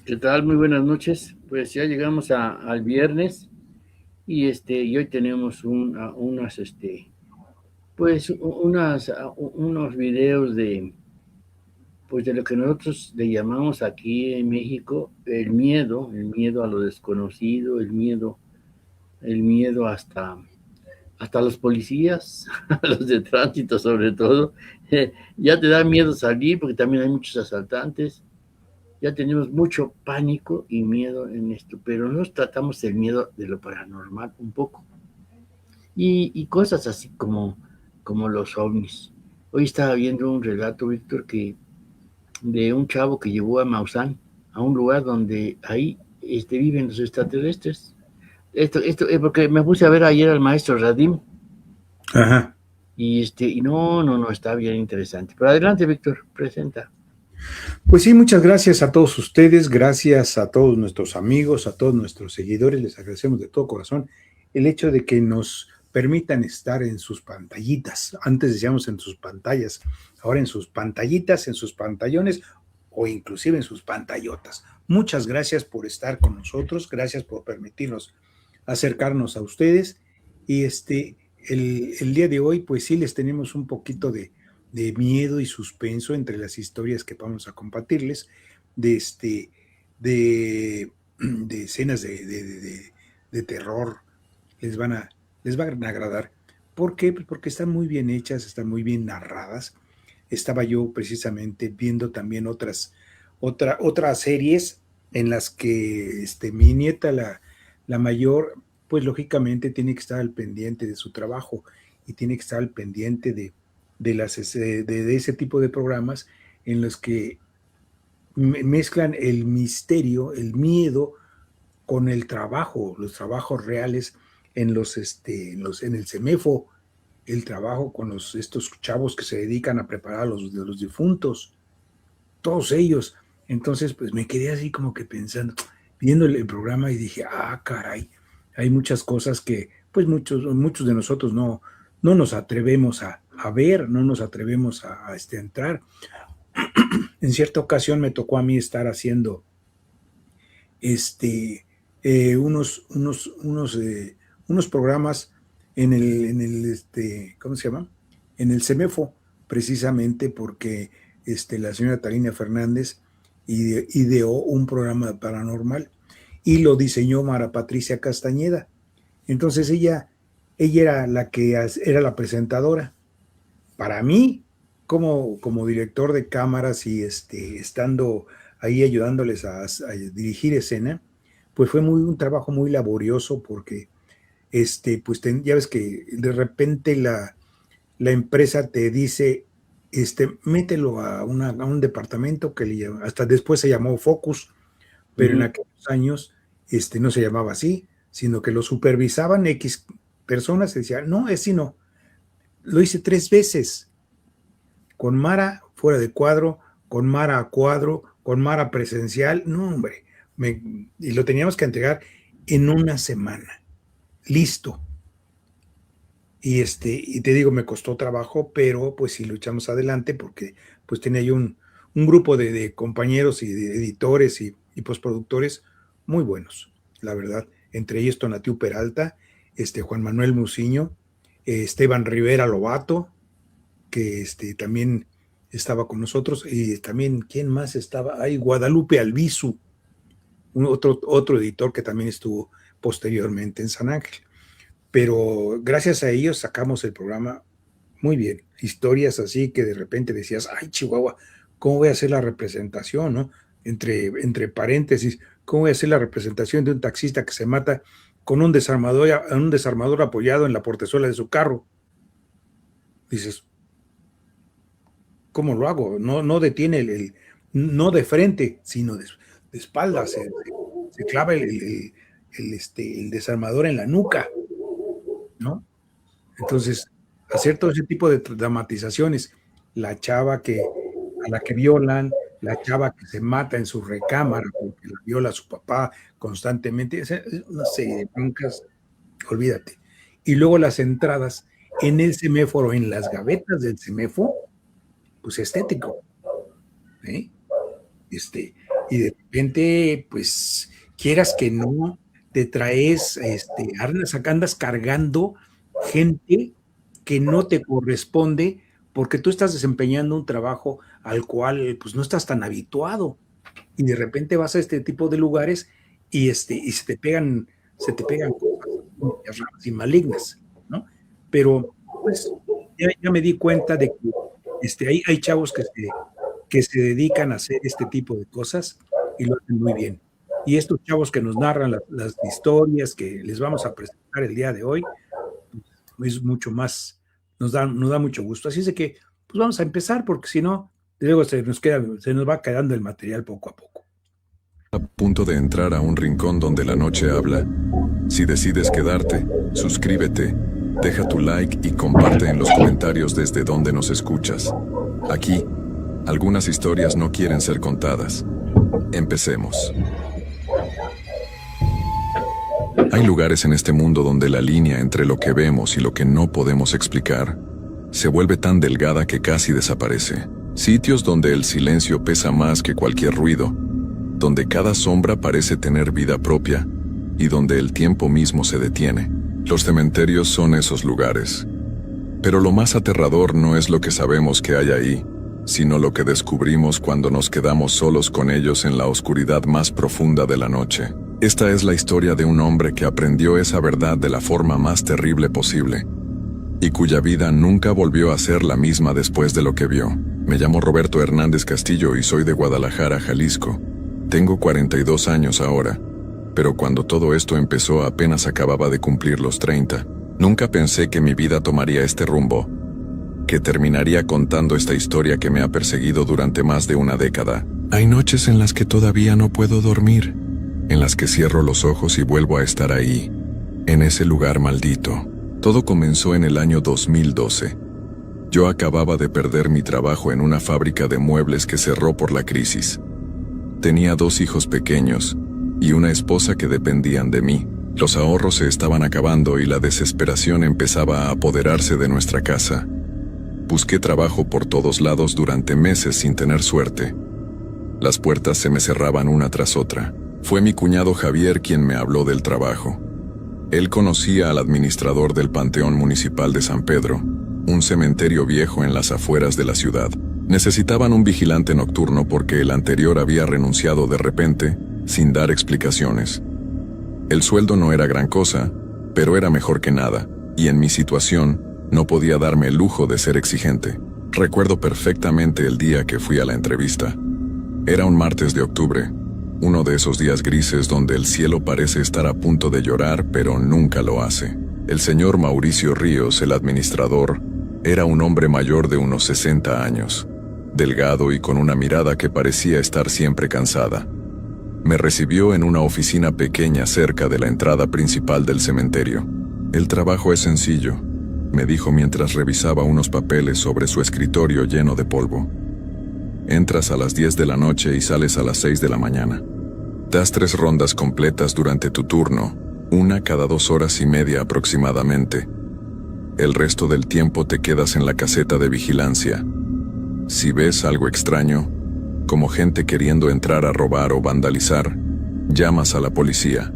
¿Qué tal? Muy buenas noches. Pues ya llegamos al viernes y hoy tenemos unos videos pues de lo que nosotros le llamamos aquí en México el miedo a lo desconocido, el miedo hasta los policías, a los de tránsito sobre todo. Ya te da miedo salir porque también hay muchos asaltantes. Ya tenemos mucho pánico y miedo en esto, pero nos tratamos el miedo de lo paranormal un poco. Y cosas así como los ovnis. Hoy estaba viendo un relato, Víctor, de un chavo que llevó a Maussan a un lugar donde ahí viven los extraterrestres. Esto es porque me puse a ver ayer al maestro Radim Ajá. y no, está bien interesante. Pero adelante, Víctor, presenta. Pues sí, muchas gracias a todos ustedes, gracias a todos nuestros amigos, a todos nuestros seguidores, les agradecemos de todo corazón el hecho de que nos permitan estar en sus pantallitas. Antes decíamos en sus pantallas, ahora en sus pantallitas, en sus pantallones o inclusive en sus pantallotas. Muchas gracias por estar con nosotros, gracias por permitirnos acercarnos a ustedes y el día de hoy pues sí les tenemos un poquito de miedo y suspenso entre las historias que vamos a compartirles, de, de escenas de terror, les van a, les van a agradar. ¿Por qué? Pues porque están muy bien hechas, están muy bien narradas. Estaba yo precisamente viendo también otras series en las que mi nieta, la mayor, pues lógicamente tiene que estar al pendiente de su trabajo y tiene que estar al pendiente de ese tipo de programas en los que mezclan el misterio, el miedo con el trabajo, los trabajos reales en el CEMEFO, el trabajo con estos chavos que se dedican a preparar de los difuntos, todos ellos. Entonces, pues me quedé así como que pensando, viendo el programa y dije, ah, caray, hay muchas cosas que, pues muchos de nosotros no nos atrevemos a ver, no nos atrevemos a entrar. En cierta ocasión me tocó a mí estar haciendo este, unos programas ¿cómo se llama? En el CEMEFO, precisamente porque la señora Talina Fernández ideó un programa paranormal y lo diseñó Mara Patricia Castañeda. Entonces ella era era la presentadora. Para mí, como director de cámaras y estando ahí ayudándoles a dirigir escena, pues fue un trabajo muy laborioso porque pues ya ves que de repente la empresa te dice, mételo a un departamento hasta después se llamó Focus, pero en Ujú. aquellos años no se llamaba así, sino que lo supervisaban X personas y decían, no, ese no, lo hice 3 veces con Mara fuera de cuadro, con Mara a cuadro, con Mara presencial, no, hombre, y lo teníamos que entregar en una semana, listo. Y te digo, me costó trabajo, pero pues sí luchamos adelante porque pues tenía yo un grupo de compañeros y de editores y postproductores muy buenos, la verdad. Entre ellos Tonatiu Peralta, Juan Manuel Muciño, Esteban Rivera Lobato, que también estaba con nosotros, y también, ¿quién más estaba? Ahí, Guadalupe Albizu, otro editor que también estuvo posteriormente en San Ángel. Pero gracias a ellos sacamos el programa muy bien. Historias así que de repente decías, ay, Chihuahua, ¿cómo voy a hacer la representación, no? Entre paréntesis, ¿cómo voy a hacer la representación de un taxista que se mata con un desarmador apoyado en la portezuela de su carro? Dices, ¿cómo lo hago? No detiene no de frente, sino de espaldas. Se clava el desarmador en la nuca, ¿no? Entonces, hacer todo ese tipo de dramatizaciones, la chava a la que violan, la chava que se mata en su recámara porque la viola a su papá constantemente, es una serie de broncas, olvídate. Y luego las entradas en el semáforo, en las gavetas del semáforo, pues estético, ¿eh? Este, y de repente, pues, quieras que no, te traes, andas cargando gente que no te corresponde porque tú estás desempeñando un trabajo al cual, pues, no estás tan habituado. Y de repente vas a este tipo de lugares y se te pegan cosas raras y malignas, ¿no? Pero, pues, ya me di cuenta de que, hay chavos que se dedican a hacer este tipo de cosas y lo hacen muy bien. Y estos chavos que nos narran las historias que les vamos a presentar el día de hoy, pues, es mucho más, nos da mucho gusto. Así es de que, pues vamos a empezar, porque si no, luego se nos va quedando el material poco a poco. A punto de entrar a un rincón donde la noche habla. Si decides quedarte, suscríbete, deja tu like y comparte en los comentarios desde donde nos escuchas. Aquí, algunas historias no quieren ser contadas. Empecemos. Hay lugares en este mundo donde la línea entre lo que vemos y lo que no podemos explicar se vuelve tan delgada que casi desaparece. Sitios donde el silencio pesa más que cualquier ruido, donde cada sombra parece tener vida propia y donde el tiempo mismo se detiene. Los cementerios son esos lugares. Pero lo más aterrador no es lo que sabemos que hay ahí, sino lo que descubrimos cuando nos quedamos solos con ellos en la oscuridad más profunda de la noche. Esta es la historia de un hombre que aprendió esa verdad de la forma más terrible posible, y cuya vida nunca volvió a ser la misma después de lo que vio. Me llamo Roberto Hernández Castillo y soy de Guadalajara, Jalisco. Tengo 42 años ahora, pero cuando todo esto empezó apenas acababa de cumplir los 30. Nunca pensé que mi vida tomaría este rumbo, que terminaría contando esta historia que me ha perseguido durante más de una década. Hay noches en las que todavía no puedo dormir, en las que cierro los ojos y vuelvo a estar ahí, en ese lugar maldito. Todo comenzó en el año 2012. Yo acababa de perder mi trabajo en una fábrica de muebles que cerró por la crisis. Tenía 2 hijos pequeños y una esposa que dependían de mí. Los ahorros se estaban acabando y la desesperación empezaba a apoderarse de nuestra casa. Busqué trabajo por todos lados durante meses sin tener suerte. Las puertas se me cerraban una tras otra. Fue mi cuñado Javier quien me habló del trabajo. Él conocía al administrador del Panteón Municipal de San Pedro, un cementerio viejo en las afueras de la ciudad. Necesitaban un vigilante nocturno porque el anterior había renunciado de repente, sin dar explicaciones. El sueldo no era gran cosa, pero era mejor que nada, y en mi situación, no podía darme el lujo de ser exigente. Recuerdo perfectamente el día que fui a la entrevista. Era un martes de octubre, uno de esos días grises donde el cielo parece estar a punto de llorar, pero nunca lo hace. El señor Mauricio Ríos, el administrador, era un hombre mayor de unos 60 años, delgado y con una mirada que parecía estar siempre cansada. Me recibió en una oficina pequeña cerca de la entrada principal del cementerio. El trabajo es sencillo, me dijo mientras revisaba unos papeles sobre su escritorio lleno de polvo. Entras a las 10 de la noche y sales a las 6 de la mañana. Das 3 rondas completas durante tu turno, una cada 2 horas y media aproximadamente. El resto del tiempo te quedas en la caseta de vigilancia. Si ves algo extraño, como gente queriendo entrar a robar o vandalizar, llamas a la policía.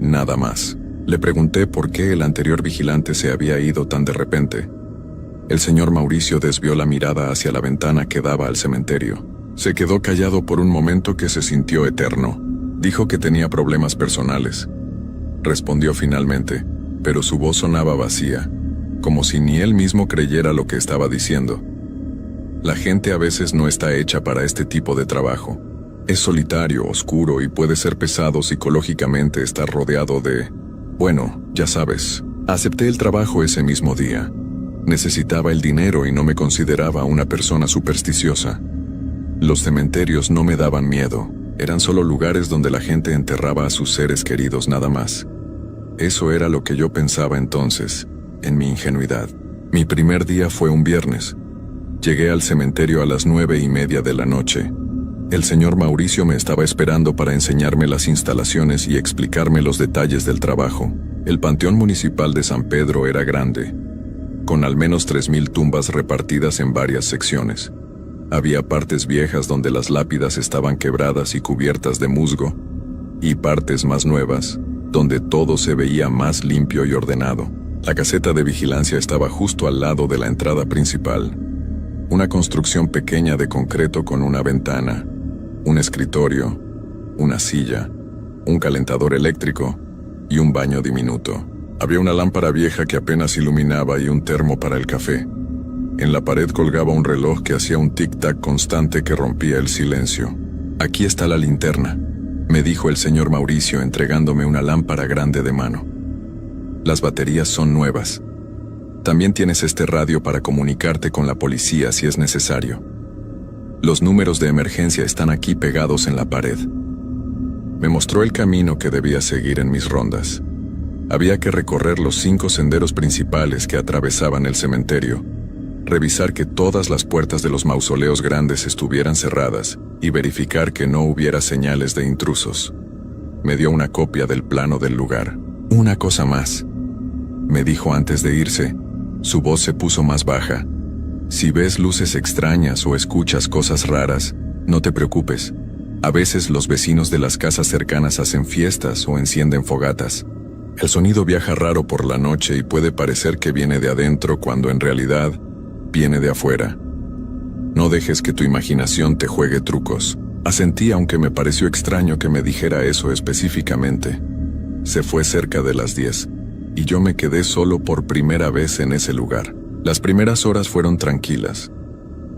Nada más. Le pregunté por qué el anterior vigilante se había ido tan de repente. El señor Mauricio desvió la mirada hacia la ventana que daba al cementerio. Se quedó callado por un momento que se sintió eterno. Dijo que tenía problemas personales. Respondió finalmente, pero su voz sonaba vacía, como si ni él mismo creyera lo que estaba diciendo. La gente a veces no está hecha para este tipo de trabajo. Es solitario, oscuro y puede ser pesado psicológicamente estar rodeado de... Bueno, ya sabes. Acepté el trabajo ese mismo día. Necesitaba el dinero y no me consideraba una persona supersticiosa. Los cementerios no me daban miedo. Eran solo lugares donde la gente enterraba a sus seres queridos nada más. Eso era lo que yo pensaba entonces, en mi ingenuidad. Mi primer día fue un viernes. Llegué al cementerio a las 9:30 de la noche. El señor Mauricio me estaba esperando para enseñarme las instalaciones y explicarme los detalles del trabajo. El Panteón Municipal de San Pedro era grande, con al menos 3,000 tumbas repartidas en varias secciones. Había partes viejas donde las lápidas estaban quebradas y cubiertas de musgo, y partes más nuevas, donde todo se veía más limpio y ordenado. La caseta de vigilancia estaba justo al lado de la entrada principal. Una construcción pequeña de concreto con una ventana, un escritorio, una silla, un calentador eléctrico y un baño diminuto. Había una lámpara vieja que apenas iluminaba y un termo para el café. En la pared colgaba un reloj que hacía un tic-tac constante que rompía el silencio. «Aquí está la linterna», me dijo el señor Mauricio entregándome una lámpara grande de mano. «Las baterías son nuevas. También tienes este radio para comunicarte con la policía si es necesario. Los números de emergencia están aquí pegados en la pared». Me mostró el camino que debía seguir en mis rondas. Había que recorrer los 5 senderos principales que atravesaban el cementerio, revisar que todas las puertas de los mausoleos grandes estuvieran cerradas y verificar que no hubiera señales de intrusos. Me dio una copia del plano del lugar. «Una cosa más», me dijo antes de irse. Su voz se puso más baja. «Si ves luces extrañas o escuchas cosas raras, no te preocupes. A veces los vecinos de las casas cercanas hacen fiestas o encienden fogatas. El sonido viaja raro por la noche y puede parecer que viene de adentro cuando en realidad viene de afuera. No dejes que tu imaginación te juegue trucos». Asentí, aunque me pareció extraño que me dijera eso específicamente. Se fue cerca de las 10, y yo me quedé solo por primera vez en ese lugar. Las primeras horas fueron tranquilas.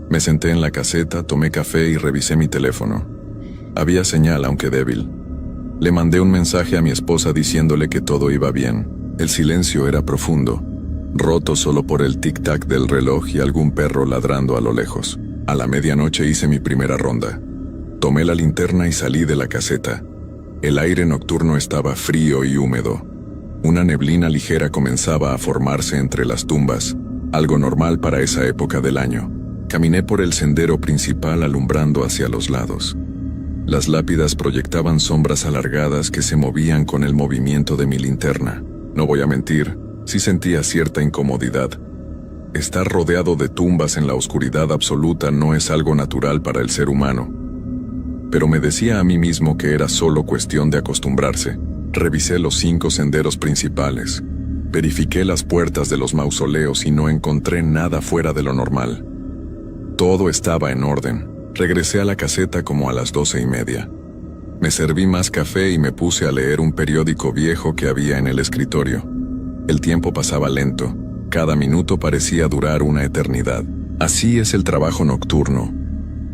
Me senté en la caseta, tomé café y revisé mi teléfono. Había señal, aunque débil. Le mandé un mensaje a mi esposa diciéndole que todo iba bien. El silencio era profundo, roto solo por el tic-tac del reloj y algún perro ladrando a lo lejos. A la medianoche hice mi primera ronda. Tomé la linterna y salí de la caseta. El aire nocturno estaba frío y húmedo. Una neblina ligera comenzaba a formarse entre las tumbas, algo normal para esa época del año. Caminé por el sendero principal alumbrando hacia los lados. Las lápidas proyectaban sombras alargadas que se movían con el movimiento de mi linterna. No voy a mentir, sí sentía cierta incomodidad. Estar rodeado de tumbas en la oscuridad absoluta no es algo natural para el ser humano. Pero me decía a mí mismo que era solo cuestión de acostumbrarse. Revisé los 5 senderos principales. Verifiqué las puertas de los mausoleos y no encontré nada fuera de lo normal. Todo estaba en orden. Regresé a la caseta como a las 12:30. Me serví más café y me puse a leer un periódico viejo que había en el escritorio. El tiempo pasaba lento. Cada minuto parecía durar una eternidad. Así es el trabajo nocturno.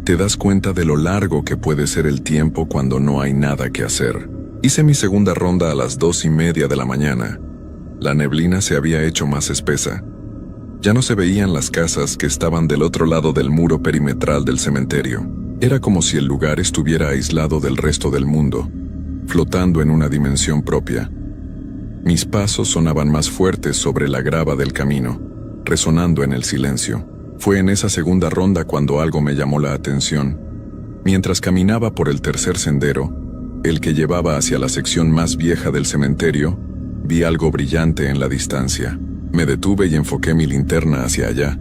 Te das cuenta de lo largo que puede ser el tiempo cuando no hay nada que hacer. Hice mi segunda ronda a las 2:30 de la mañana. La neblina se había hecho más espesa. Ya no se veían las casas que estaban del otro lado del muro perimetral del cementerio. Era como si el lugar estuviera aislado del resto del mundo, flotando en una dimensión propia. Mis pasos sonaban más fuertes sobre la grava del camino, resonando en el silencio. Fue en esa segunda ronda cuando algo me llamó la atención. Mientras caminaba por el tercer sendero, el que llevaba hacia la sección más vieja del cementerio, vi algo brillante en la distancia. Me detuve y enfoqué mi linterna hacia allá,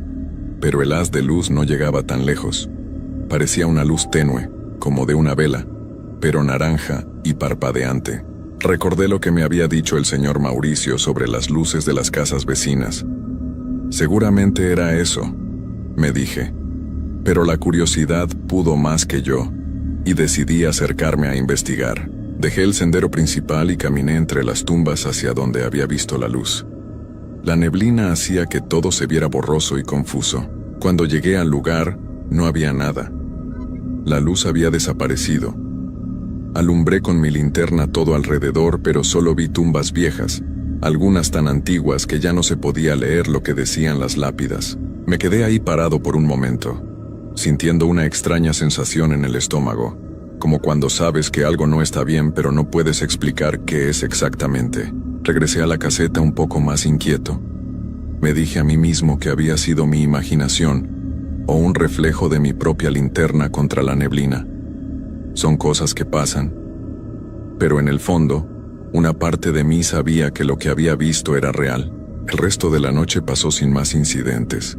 pero el haz de luz no llegaba tan lejos. Parecía una luz tenue, como de una vela, pero naranja y parpadeante. Recordé lo que me había dicho el señor Mauricio sobre las luces de las casas vecinas. Seguramente era eso, me dije, pero la curiosidad pudo más que yo, y decidí acercarme a investigar. Dejé el sendero principal y caminé entre las tumbas hacia donde había visto la luz. La neblina hacía que todo se viera borroso y confuso. Cuando llegué al lugar, no había nada. La luz había desaparecido. Alumbré con mi linterna todo alrededor, pero solo vi tumbas viejas, algunas tan antiguas que ya no se podía leer lo que decían las lápidas. Me quedé ahí parado por un momento, sintiendo una extraña sensación en el estómago, como cuando sabes que algo no está bien pero no puedes explicar qué es exactamente. Regresé a la caseta un poco más inquieto. Me dije a mí mismo que había sido mi imaginación o un reflejo de mi propia linterna contra la neblina. Son cosas que pasan. Pero en el fondo, una parte de mí sabía que lo que había visto era real. El resto de la noche pasó sin más incidentes.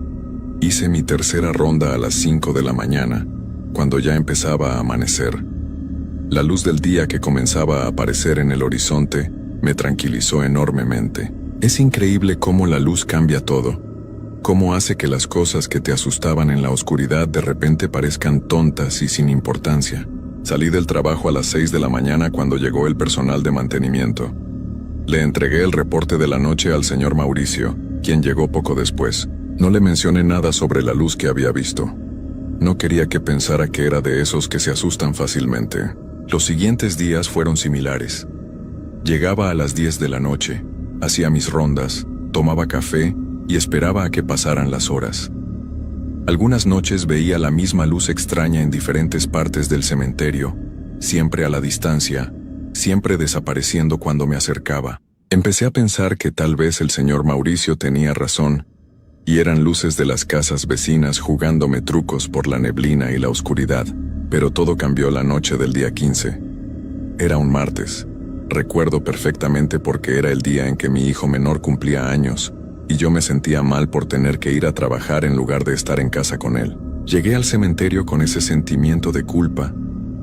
Hice mi tercera ronda a las 5 de la mañana, cuando ya empezaba a amanecer. La luz del día que comenzaba a aparecer en el horizonte me tranquilizó enormemente. Es increíble cómo la luz cambia todo, cómo hace que las cosas que te asustaban en la oscuridad de repente parezcan tontas y sin importancia. Salí del trabajo a las 6 de la mañana cuando llegó el personal de mantenimiento. Le entregué el reporte de la noche al señor Mauricio, quien llegó poco después. No le mencioné nada sobre la luz que había visto. No quería que pensara que era de esos que se asustan fácilmente. Los siguientes días fueron similares. Llegaba a las 10 de la noche, hacía mis rondas, tomaba café y esperaba a que pasaran las horas. Algunas noches veía la misma luz extraña en diferentes partes del cementerio, siempre a la distancia, siempre desapareciendo cuando me acercaba. Empecé a pensar que tal vez el señor Mauricio tenía razón, y eran luces de las casas vecinas jugándome trucos por la neblina y la oscuridad, pero todo cambió la noche del día 15. Era un martes. Recuerdo perfectamente porque era el día en que mi hijo menor cumplía años, y yo me sentía mal por tener que ir a trabajar en lugar de estar en casa con él. Llegué al cementerio con ese sentimiento de culpa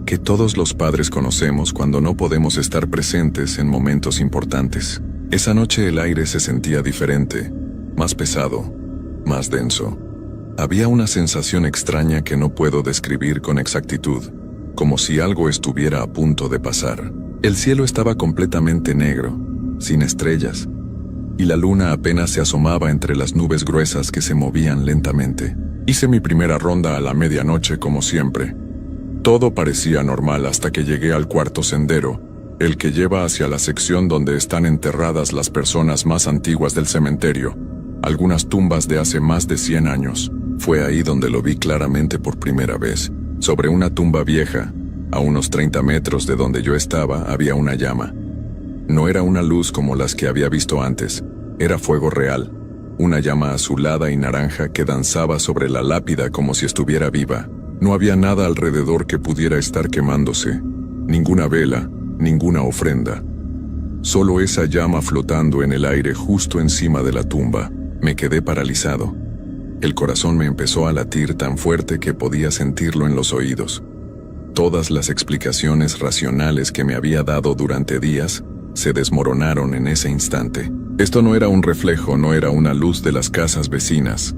que todos los padres conocemos cuando no podemos estar presentes en momentos importantes. Esa noche el aire se sentía diferente, más pesado, más denso. Había una sensación extraña que no puedo describir con exactitud, como si algo estuviera a punto de pasar. El cielo estaba completamente negro, sin estrellas, y la luna apenas se asomaba entre las nubes gruesas que se movían lentamente. Hice mi primera ronda a la medianoche como siempre. Todo parecía normal hasta que llegué al cuarto sendero, el que lleva hacia la sección donde están enterradas las personas más antiguas del cementerio, algunas tumbas de hace más de 100 años. Fue ahí donde lo vi claramente por primera vez. Sobre una tumba vieja, a unos 30 metros de donde yo estaba, había una llama. No era una luz como las que había visto antes, era fuego real, una llama azulada y naranja que danzaba sobre la lápida como si estuviera viva. No había nada alrededor que pudiera estar quemándose, ninguna vela, ninguna ofrenda. Solo esa llama flotando en el aire justo encima de la tumba. Me quedé paralizado. El corazón me empezó a latir tan fuerte que podía sentirlo en los oídos. Todas las explicaciones racionales que me había dado durante días se desmoronaron en ese instante. Esto no era un reflejo, no era una luz de las casas vecinas.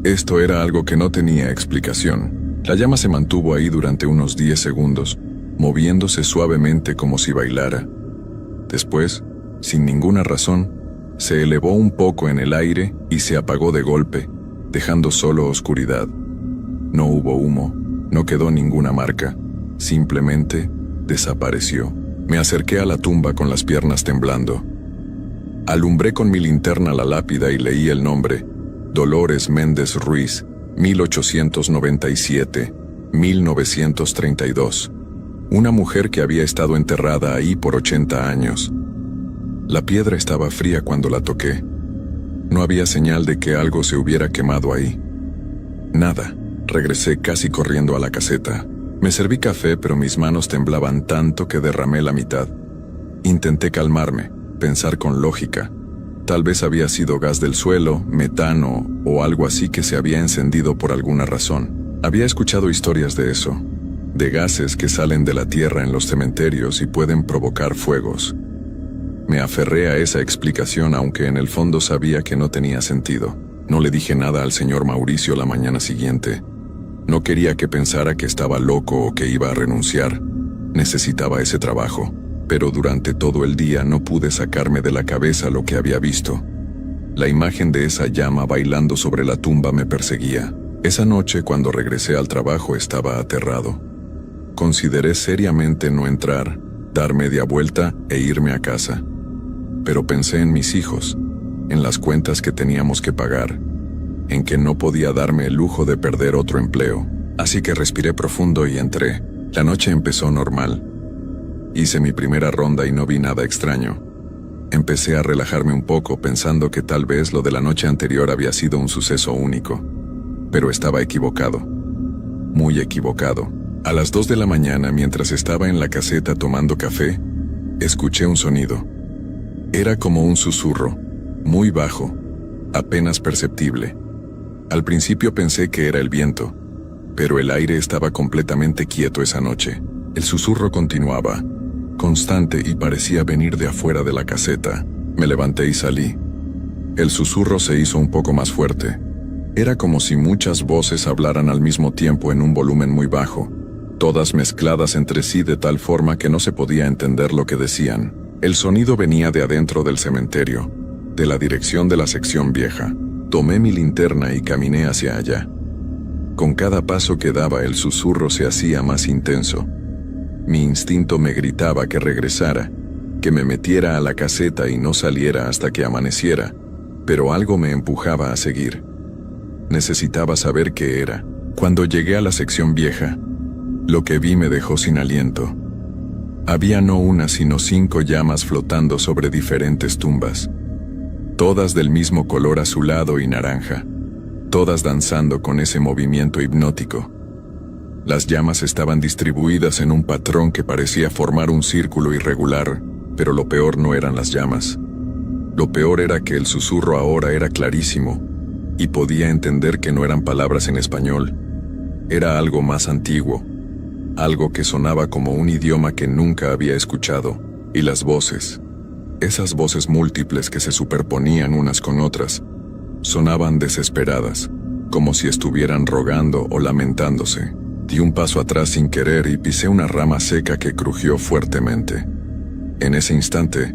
Esto era algo que no tenía explicación. La llama se mantuvo ahí durante unos 10 segundos, moviéndose suavemente como si bailara. Después, sin ninguna razón, se elevó un poco en el aire y se apagó de golpe, dejando solo oscuridad. No hubo humo, no quedó ninguna marca, simplemente desapareció. Me acerqué a la tumba con las piernas temblando. Alumbré con mi linterna la lápida y leí el nombre: Dolores Méndez Ruiz, 1897-1932. Una mujer que había estado enterrada ahí por 80 años. La piedra estaba fría cuando la toqué. No había señal de que algo se hubiera quemado ahí. Nada. Regresé casi corriendo a la caseta. Me serví café, pero mis manos temblaban tanto que derramé la mitad. Intenté calmarme, pensar con lógica. Tal vez había sido gas del suelo, metano o algo así que se había encendido por alguna razón. Había escuchado historias de eso, de gases que salen de la tierra en los cementerios y pueden provocar fuegos. Me aferré a esa explicación aunque en el fondo sabía que no tenía sentido. No le dije nada al señor Mauricio la mañana siguiente. No quería que pensara que estaba loco o que iba a renunciar. Necesitaba ese trabajo. Pero durante todo el día no pude sacarme de la cabeza lo que había visto. La imagen de esa llama bailando sobre la tumba me perseguía. Esa noche, cuando regresé al trabajo, estaba aterrado. Consideré seriamente no entrar, dar media vuelta e irme a casa. Pero pensé en mis hijos, en las cuentas que teníamos que pagar, en que no podía darme el lujo de perder otro empleo. Así que respiré profundo y entré. La noche empezó normal. Hice mi primera ronda y no vi nada extraño. Empecé a relajarme un poco pensando que tal vez lo de la noche anterior había sido un suceso único. Pero estaba equivocado. Muy equivocado. A las 2 de la mañana, mientras estaba en la caseta tomando café, escuché un sonido. Era como un susurro, muy bajo, apenas perceptible. Al principio pensé que era el viento, pero el aire estaba completamente quieto esa noche. El susurro continuaba, constante, y parecía venir de afuera de la caseta. Me levanté y salí. El susurro se hizo un poco más fuerte. Era como si muchas voces hablaran al mismo tiempo en un volumen muy bajo, todas mezcladas entre sí de tal forma que no se podía entender lo que decían. El sonido venía de adentro del cementerio, de la dirección de la sección vieja. Tomé mi linterna y caminé hacia allá. Con cada paso que daba, el susurro se hacía más intenso. Mi instinto me gritaba que regresara, que me metiera a la caseta y no saliera hasta que amaneciera, pero algo me empujaba a seguir. Necesitaba saber qué era. Cuando llegué a la sección vieja, lo que vi me dejó sin aliento. Había no una sino 5 llamas flotando sobre diferentes tumbas, todas del mismo color azulado y naranja, todas danzando con ese movimiento hipnótico. Las llamas estaban distribuidas en un patrón que parecía formar un círculo irregular, pero lo peor no eran las llamas. Lo peor era que el susurro ahora era clarísimo, y podía entender que no eran palabras en español. Era algo más antiguo, algo que sonaba como un idioma que nunca había escuchado, y las voces, esas voces múltiples que se superponían unas con otras, sonaban desesperadas, como si estuvieran rogando o lamentándose. Di un paso atrás sin querer y pisé una rama seca que crujió fuertemente. En ese instante,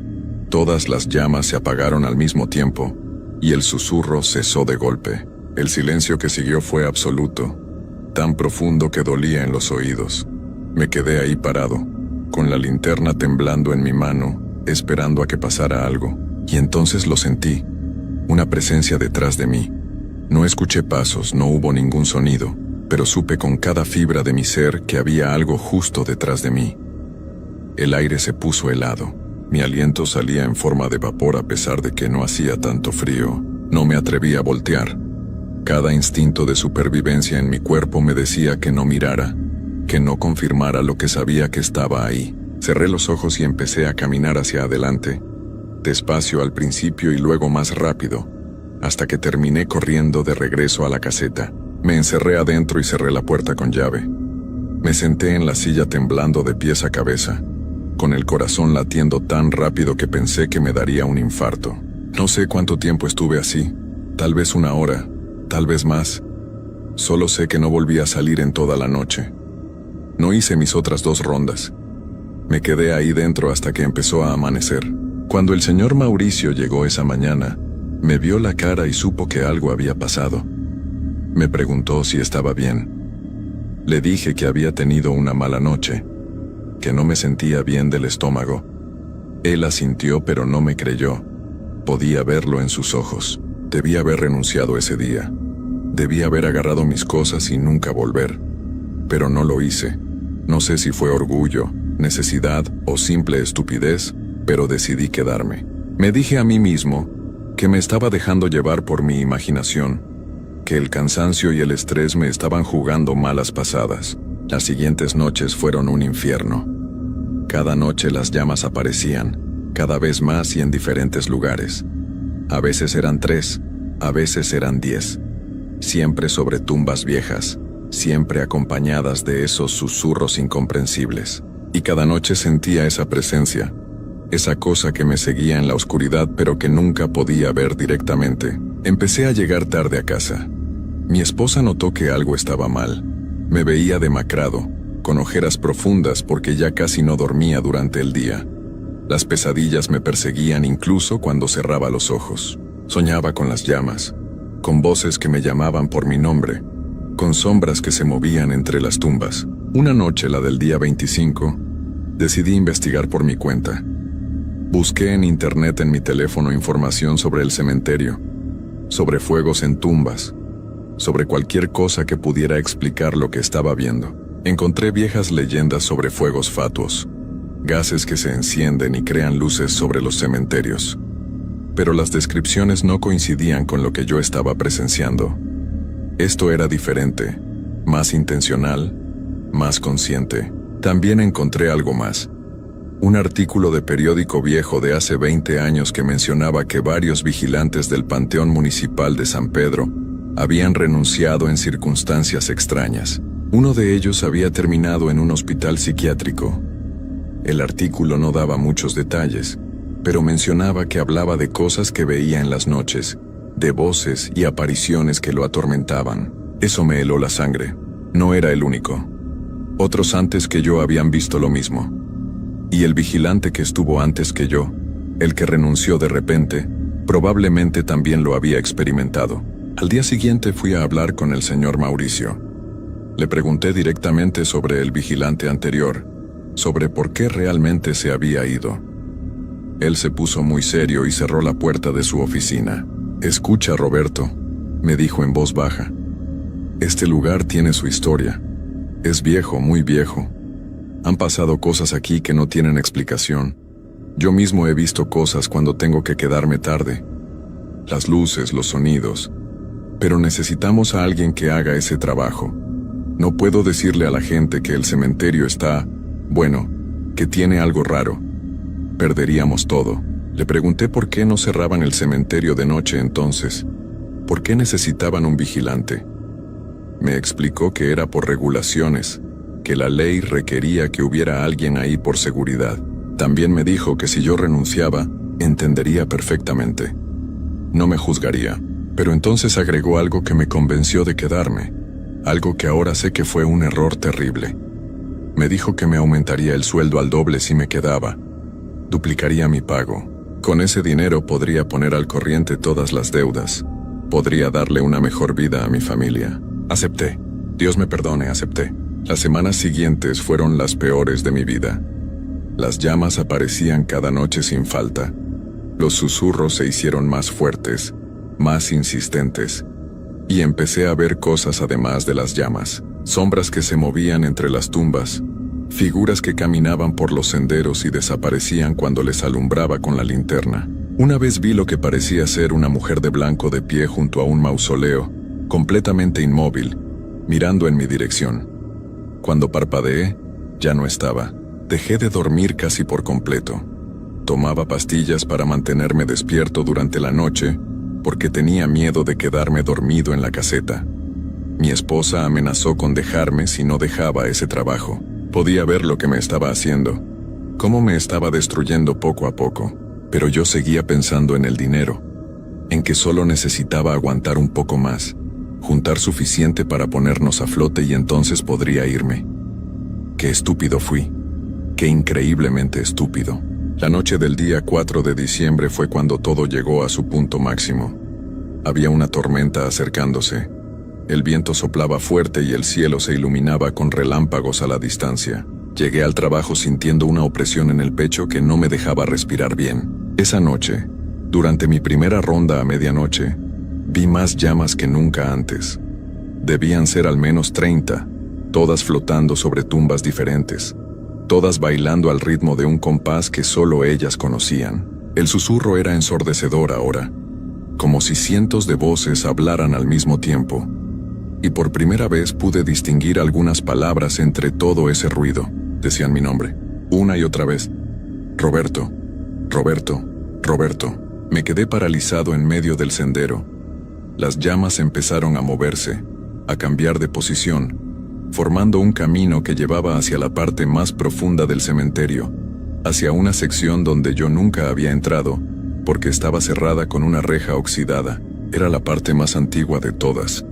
todas las llamas se apagaron al mismo tiempo, y el susurro cesó de golpe. El silencio que siguió fue absoluto, tan profundo que dolía en los oídos. Me quedé ahí parado, con la linterna temblando en mi mano, esperando a que pasara algo, y entonces lo sentí, una presencia detrás de mí. No escuché pasos, no hubo ningún sonido, pero supe con cada fibra de mi ser que había algo justo detrás de mí. El aire se puso helado, mi aliento salía en forma de vapor a pesar de que no hacía tanto frío. No me atreví a voltear. Cada instinto de supervivencia en mi cuerpo me decía que no mirara, que no confirmara lo que sabía que estaba ahí. Cerré los ojos y empecé a caminar hacia adelante, despacio al principio y luego más rápido, hasta que terminé corriendo de regreso a la caseta. Me encerré adentro y cerré la puerta con llave. Me senté en la silla temblando de pies a cabeza, con el corazón latiendo tan rápido que pensé que me daría un infarto. No sé cuánto tiempo estuve así, tal vez 1 hora, tal vez más. Solo sé que no volví a salir en toda la noche. No hice mis otras 2 rondas. Me quedé ahí dentro hasta que empezó a amanecer. Cuando el señor Mauricio llegó esa mañana, me vio la cara y supo que algo había pasado. Me preguntó si estaba bien. Le dije que había tenido una mala noche, que no me sentía bien del estómago. Él asintió, pero no me creyó. Podía verlo en sus ojos. Debía haber renunciado ese día. Debía haber agarrado mis cosas y nunca volver. Pero no lo hice. No sé si fue orgullo, necesidad o simple estupidez, pero decidí quedarme. Me dije a mí mismo que me estaba dejando llevar por mi imaginación, que el cansancio y el estrés me estaban jugando malas pasadas. Las siguientes noches fueron un infierno. Cada noche las llamas aparecían, cada vez más y en diferentes lugares. A veces eran 3, a veces eran 10. Siempre sobre tumbas viejas, siempre acompañadas de esos susurros incomprensibles. Y cada noche sentía esa presencia, esa cosa que me seguía en la oscuridad pero que nunca podía ver directamente. Empecé a llegar tarde a casa. Mi esposa notó que algo estaba mal. Me veía demacrado, con ojeras profundas porque ya casi no dormía durante el día. Las pesadillas me perseguían incluso cuando cerraba los ojos. Soñaba con las llamas, con voces que me llamaban por mi nombre, con sombras que se movían entre las tumbas. Una noche, la del día 25, decidí investigar por mi cuenta. Busqué en internet en mi teléfono información sobre el cementerio, sobre fuegos en tumbas, sobre cualquier cosa que pudiera explicar lo que estaba viendo. Encontré viejas leyendas sobre fuegos fatuos, gases que se encienden y crean luces sobre los cementerios. Pero las descripciones no coincidían con lo que yo estaba presenciando. Esto era diferente, más intencional, más consciente. También encontré algo más. Un artículo de periódico viejo de hace 20 años que mencionaba que varios vigilantes del Panteón Municipal de San Pedro Habían renunciado en circunstancias extrañas. Uno de ellos había terminado en un hospital psiquiátrico. El artículo no daba muchos detalles, pero mencionaba que hablaba de cosas que veía en las noches, de voces y apariciones que lo atormentaban. Eso me heló la sangre. No era el único. Otros antes que yo habían visto lo mismo. Y el vigilante que estuvo antes que yo, el que renunció de repente, probablemente también lo había experimentado. Al día siguiente fui a hablar con el señor Mauricio. Le pregunté directamente sobre el vigilante anterior, sobre por qué realmente se había ido. Él se puso muy serio y cerró la puerta de su oficina. «Escucha, Roberto», me dijo en voz baja. «Este lugar tiene su historia. Es viejo, muy viejo. Han pasado cosas aquí que no tienen explicación. Yo mismo he visto cosas cuando tengo que quedarme tarde. Las luces, los sonidos. Pero necesitamos a alguien que haga ese trabajo. No puedo decirle a la gente que el cementerio está, bueno, que tiene algo raro. Perderíamos todo». Le pregunté por qué no cerraban el cementerio de noche entonces. ¿Por qué necesitaban un vigilante? Me explicó que era por regulaciones, que la ley requería que hubiera alguien ahí por seguridad. También me dijo que si yo renunciaba, entendería perfectamente. No me juzgaría, pero entonces agregó algo que me convenció de quedarme, algo que ahora sé que fue un error terrible. Me dijo que me aumentaría el sueldo al doble si me quedaba. Duplicaría mi pago. Con ese dinero podría poner al corriente todas las deudas. Podría darle una mejor vida a mi familia. Acepté. Dios me perdone, acepté. Las semanas siguientes fueron las peores de mi vida. Las llamas aparecían cada noche sin falta. Los susurros se hicieron más fuertes, más insistentes. Y empecé a ver cosas además de las llamas. Sombras que se movían entre las tumbas. Figuras que caminaban por los senderos y desaparecían cuando les alumbraba con la linterna. Una vez vi lo que parecía ser una mujer de blanco de pie junto a un mausoleo, completamente inmóvil, mirando en mi dirección. Cuando parpadeé, ya no estaba. Dejé de dormir casi por completo. Tomaba pastillas para mantenerme despierto durante la noche, porque tenía miedo de quedarme dormido en la caseta. Mi esposa amenazó con dejarme si no dejaba ese trabajo. Podía ver lo que me estaba haciendo, cómo me estaba destruyendo poco a poco, pero yo seguía pensando en el dinero, en que solo necesitaba aguantar un poco más, juntar suficiente para ponernos a flote y entonces podría irme. Qué estúpido fui, qué increíblemente estúpido. La noche del día 4 de diciembre fue cuando todo llegó a su punto máximo. Había una tormenta acercándose. El viento soplaba fuerte y el cielo se iluminaba con relámpagos a la distancia. Llegué al trabajo sintiendo una opresión en el pecho que no me dejaba respirar bien. Esa noche, durante mi primera ronda a medianoche, vi más llamas que nunca antes. Debían ser al menos 30, todas flotando sobre tumbas diferentes, todas bailando al ritmo de un compás que solo ellas conocían. El susurro era ensordecedor ahora, como si cientos de voces hablaran al mismo tiempo. Y por primera vez pude distinguir algunas palabras entre todo ese ruido. Decían mi nombre, una y otra vez. Roberto, Roberto, Roberto. Me quedé paralizado en medio del sendero. Las llamas empezaron a moverse, a cambiar de posición, formando un camino que llevaba hacia la parte más profunda del cementerio, hacia una sección donde yo nunca había entrado, porque estaba cerrada con una reja oxidada. Era la parte más antigua de todas,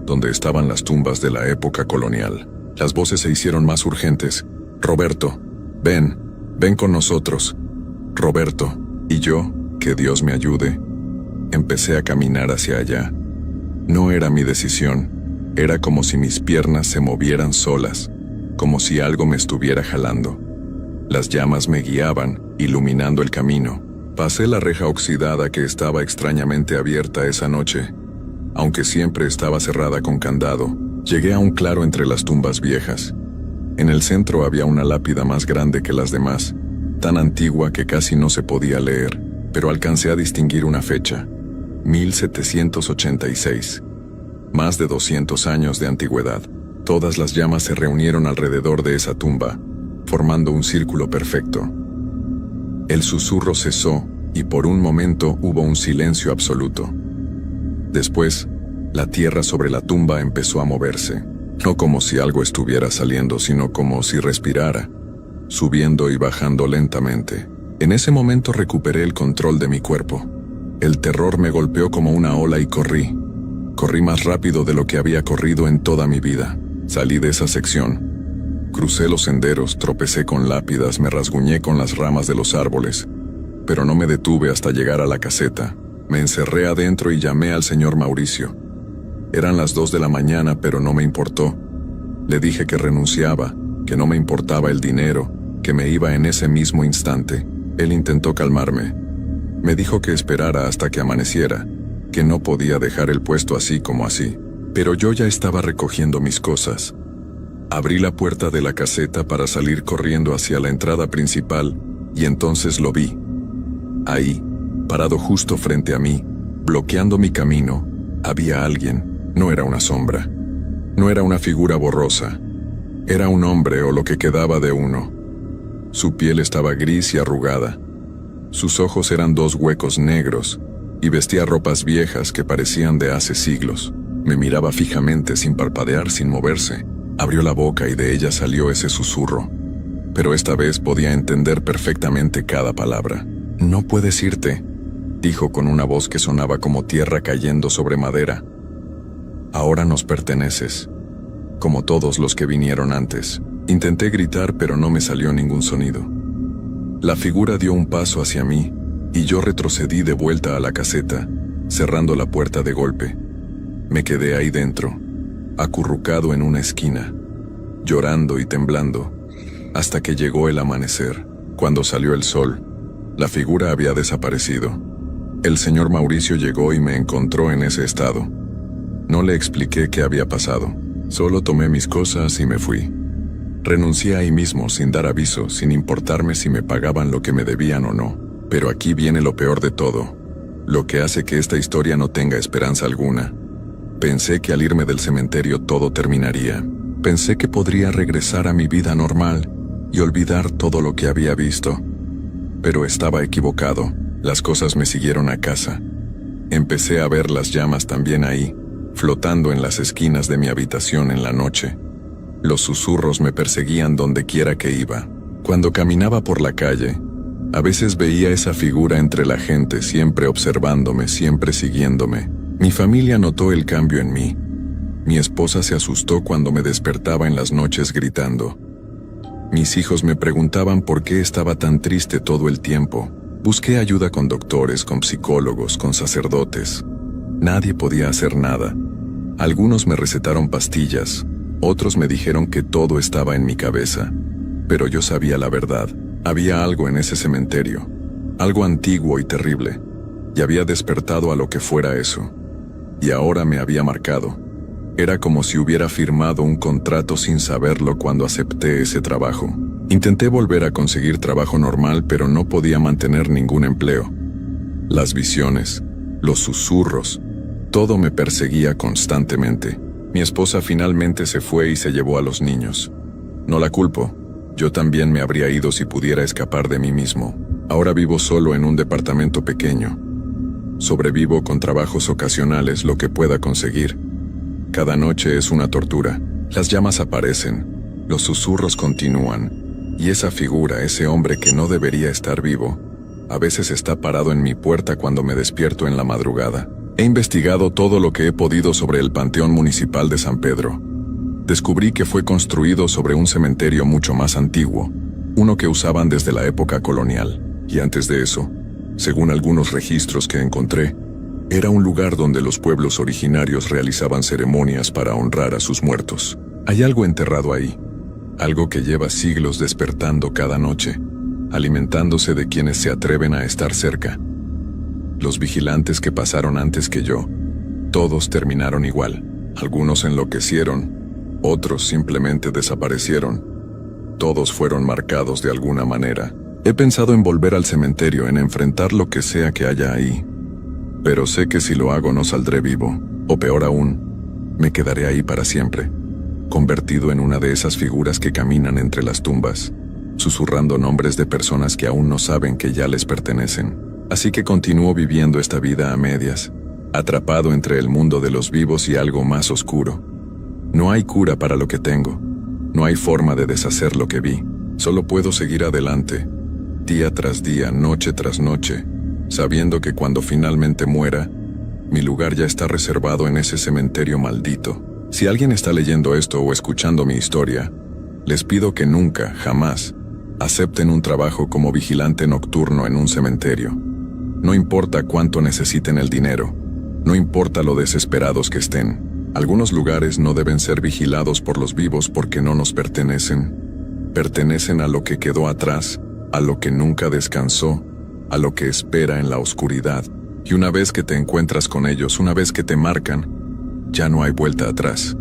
donde estaban las tumbas de la época colonial. Las voces se hicieron más urgentes. Roberto, ven con nosotros. Roberto, y yo, que Dios me ayude, empecé a caminar hacia allá. No era mi decisión, era como si mis piernas se movieran solas, como si algo me estuviera jalando. Las llamas me guiaban, iluminando el camino. Pasé la reja oxidada que estaba extrañamente abierta esa noche. Aunque siempre estaba cerrada con candado, llegué a un claro entre las tumbas viejas. En el centro había una lápida más grande que las demás, tan antigua que casi no se podía leer, pero alcancé a distinguir una fecha, 1786. Más de 200 años de antigüedad. Todas las llamas se reunieron alrededor de esa tumba, formando un círculo perfecto. El susurro cesó y por un momento hubo un silencio absoluto. Después, La tierra sobre la tumba empezó a moverse, no como si algo estuviera saliendo, sino como si respirara, subiendo y bajando lentamente. En ese momento recuperé el control de mi cuerpo. El terror me golpeó como una ola y corrí. Corrí más rápido de lo que había corrido en toda mi vida. Salí de esa sección. Crucé los senderos, tropecé con lápidas, me rasguñé con las ramas de los árboles, pero no me detuve hasta llegar a la caseta. Me encerré adentro y llamé al señor Mauricio. Eran las 2 de la mañana, pero no me importó. Le dije que renunciaba, que no me importaba el dinero, que me iba en ese mismo instante. Él intentó calmarme. Me dijo que esperara hasta que amaneciera, que no podía dejar el puesto así como así. Pero yo ya estaba recogiendo mis cosas. Abrí la puerta de la caseta para salir corriendo hacia la entrada principal, y entonces lo vi. Ahí, parado justo frente a mí, bloqueando mi camino, había alguien. No era una sombra. No era una figura borrosa. Era un hombre o lo que quedaba de uno. Su piel estaba gris y arrugada. Sus ojos eran 2 huecos negros, y vestía ropas viejas que parecían de hace siglos. Me miraba fijamente sin parpadear, sin moverse. Abrió la boca y de ella salió ese susurro. Pero esta vez podía entender perfectamente cada palabra. «No puedes irte», dijo con una voz que sonaba como tierra cayendo sobre madera. «Ahora nos perteneces, como todos los que vinieron antes». Intenté gritar, pero no me salió ningún sonido. La figura dio un paso hacia mí, y yo retrocedí de vuelta a la caseta, cerrando la puerta de golpe. Me quedé ahí dentro, acurrucado en una esquina, llorando y temblando, hasta que llegó el amanecer. Cuando salió el sol, la figura había desaparecido. El señor Mauricio llegó y me encontró en ese estado. No le expliqué qué había pasado, solo tomé mis cosas y me fui. Renuncié ahí mismo, sin dar aviso, sin importarme si me pagaban lo que me debían o no. Pero aquí viene lo peor de todo, lo que hace que esta historia no tenga esperanza alguna. Pensé que al irme del cementerio todo terminaría. Pensé que podría regresar a mi vida normal y olvidar todo lo que había visto. Pero estaba equivocado. Las cosas me siguieron a casa. Empecé a ver las llamas también ahí, flotando en las esquinas de mi habitación en la noche. Los susurros me perseguían donde quiera que iba. Cuando caminaba por la calle, a veces veía esa figura entre la gente, siempre observándome, siempre siguiéndome. Mi familia notó el cambio en mí. Mi esposa se asustó cuando me despertaba en las noches gritando. Mis hijos me preguntaban por qué estaba tan triste todo el tiempo. Busqué ayuda con doctores, con psicólogos, con sacerdotes. Nadie podía hacer nada. Algunos me recetaron pastillas, otros me dijeron que todo estaba en mi cabeza. Pero yo sabía la verdad. Había algo en ese cementerio, algo antiguo y terrible, y había despertado a lo que fuera eso. Y ahora me había marcado. Era como si hubiera firmado un contrato sin saberlo cuando acepté ese trabajo. Intenté volver a conseguir trabajo normal, pero no podía mantener ningún empleo. Las visiones, los susurros, todo me perseguía constantemente. Mi esposa finalmente se fue y se llevó a los niños. No la culpo. Yo también me habría ido si pudiera escapar de mí mismo. Ahora vivo solo en un departamento pequeño. Sobrevivo con trabajos ocasionales, lo que pueda conseguir. Cada noche es una tortura. Las llamas aparecen, los susurros continúan, y esa figura, ese hombre que no debería estar vivo, a veces está parado en mi puerta cuando me despierto en la madrugada. He investigado todo lo que he podido sobre el Panteón Municipal de San Pedro. Descubrí que fue construido sobre un cementerio mucho más antiguo, uno que usaban desde la época colonial, y antes de eso, según algunos registros que encontré, era un lugar donde los pueblos originarios realizaban ceremonias para honrar a sus muertos. Hay algo enterrado ahí, algo que lleva siglos despertando cada noche, alimentándose de quienes se atreven a estar cerca. Los vigilantes que pasaron antes que yo, todos terminaron igual. Algunos enloquecieron, otros simplemente desaparecieron. Todos fueron marcados de alguna manera. He pensado en volver al cementerio, en enfrentar lo que sea que haya ahí. Pero sé que si lo hago no saldré vivo, o peor aún, me quedaré ahí para siempre, convertido en una de esas figuras que caminan entre las tumbas, susurrando nombres de personas que aún no saben que ya les pertenecen. Así que continúo viviendo esta vida a medias, atrapado entre el mundo de los vivos y algo más oscuro. No hay cura para lo que tengo, no hay forma de deshacer lo que vi, solo puedo seguir adelante, día tras día, noche tras noche, sabiendo que cuando finalmente muera, mi lugar ya está reservado en ese cementerio maldito. Si alguien está leyendo esto o escuchando mi historia, les pido que nunca, jamás, acepten un trabajo como vigilante nocturno en un cementerio. No importa cuánto necesiten el dinero, no importa lo desesperados que estén. Algunos lugares no deben ser vigilados por los vivos porque no nos pertenecen. Pertenecen a lo que quedó atrás, a lo que nunca descansó, a lo que espera en la oscuridad. Y una vez que te encuentras con ellos, una vez que te marcan, ya no hay vuelta atrás.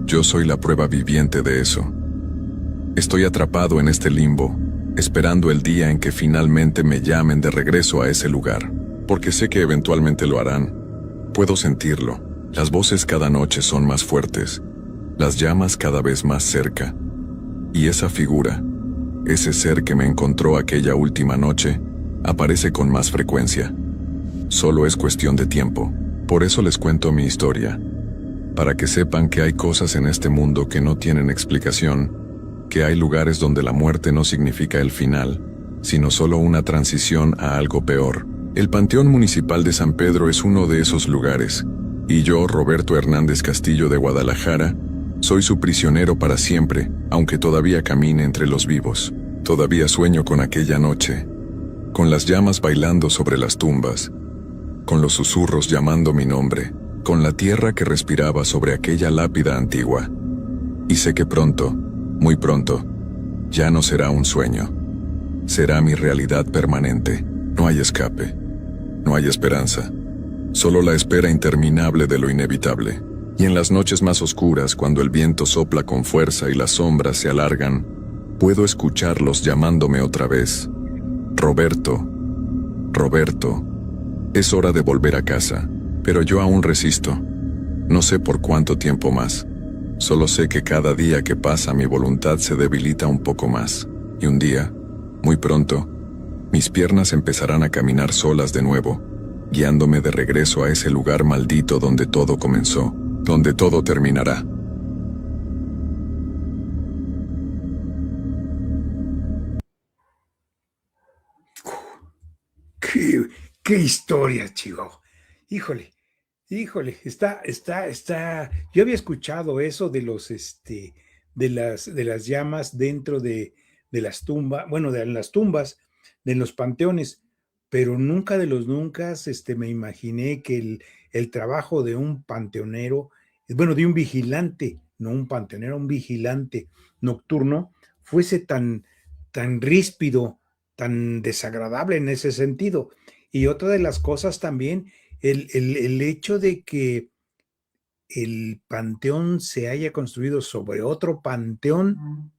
Yo soy la prueba viviente de eso. Estoy atrapado en este limbo, esperando el día en que finalmente me llamen de regreso a ese lugar, porque sé que eventualmente lo harán. Puedo sentirlo. Las voces cada noche son más fuertes, las llamas cada vez más cerca. Y esa figura, ese ser que me encontró aquella última noche, aparece con más frecuencia. Solo es cuestión de tiempo. Por eso les cuento mi historia, para que sepan que hay cosas en este mundo que no tienen explicación, que hay lugares donde la muerte no significa el final, sino solo una transición a algo peor. El Panteón Municipal de San Pedro es uno de esos lugares, y yo, Roberto Hernández Castillo de Guadalajara, soy su prisionero para siempre, aunque todavía camine entre los vivos. Todavía sueño con aquella noche, con las llamas bailando sobre las tumbas, con los susurros llamando mi nombre, con la tierra que respiraba sobre aquella lápida antigua. Y sé que pronto, muy pronto, ya no será un sueño. Será mi realidad permanente. No hay escape, no hay esperanza, solo la espera interminable de lo inevitable. Y en las noches más oscuras, cuando el viento sopla con fuerza y las sombras se alargan, puedo escucharlos llamándome otra vez. Roberto, Roberto, es hora de volver a casa, pero yo aún resisto. No sé por cuánto tiempo más. Solo sé que cada día que pasa mi voluntad se debilita un poco más. Y un día, muy pronto, mis piernas empezarán a caminar solas de nuevo, guiándome de regreso a ese lugar maldito donde todo comenzó, donde todo terminará. Qué historia, chico. Híjole, híjole, Yo había escuchado eso de de las llamas dentro de las tumbas, bueno, de las tumbas, de los panteones, pero nunca de los nunca, me imaginé que el trabajo de un panteonero, bueno, de un vigilante, no un panteonero, un vigilante nocturno, fuese tan ríspido, tan desagradable en ese sentido. Y otra de las cosas también, el hecho de que el panteón se haya construido sobre otro panteón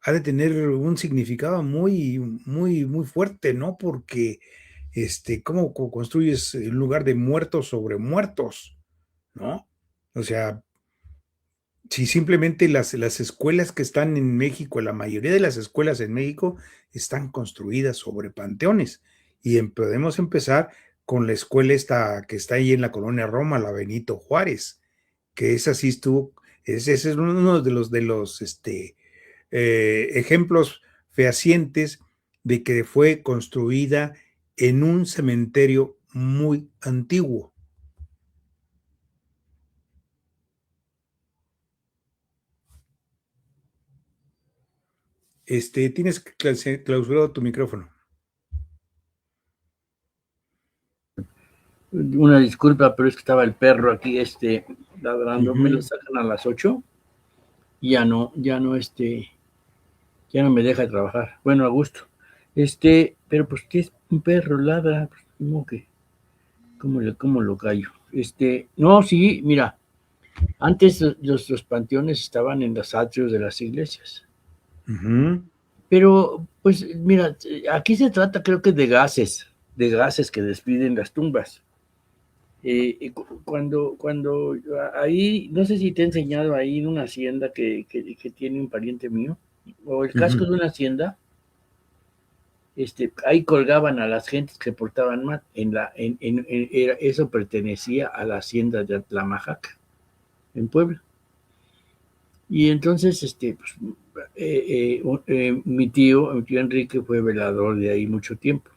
ha de tener un significado muy fuerte, ¿no? Porque, ¿cómo construyes un lugar de muertos sobre muertos, ¿no? O sea, si simplemente las escuelas que están en México, la mayoría de las escuelas en México están construidas sobre panteones. Y podemos empezar con la escuela esta que está ahí en la colonia Roma, la Benito Juárez, que esa sí estuvo, ese es uno de los ejemplos fehacientes de que fue construida en un cementerio muy antiguo. Tienes clausurado tu micrófono. Una disculpa, pero es que estaba el perro aquí, ladrando. Me lo sacan a las 8 y ya no, ya no me deja trabajar. Bueno, a gusto. Pero pues que es un perro, ladra, pues, ¿cómo lo callo? No, sí, mira, antes los panteones estaban en los atrios de las iglesias. Pero, pues, mira, aquí se trata, creo que de gases que despiden las tumbas. Cuando ahí, no sé si te he enseñado ahí en una hacienda que tiene un pariente mío, o el casco de una hacienda, ahí colgaban a las gentes que portaban mal. Eso pertenecía a la hacienda de Atlamajaca, en Puebla. Y entonces, pues, mi tío Enrique fue velador de ahí mucho tiempo.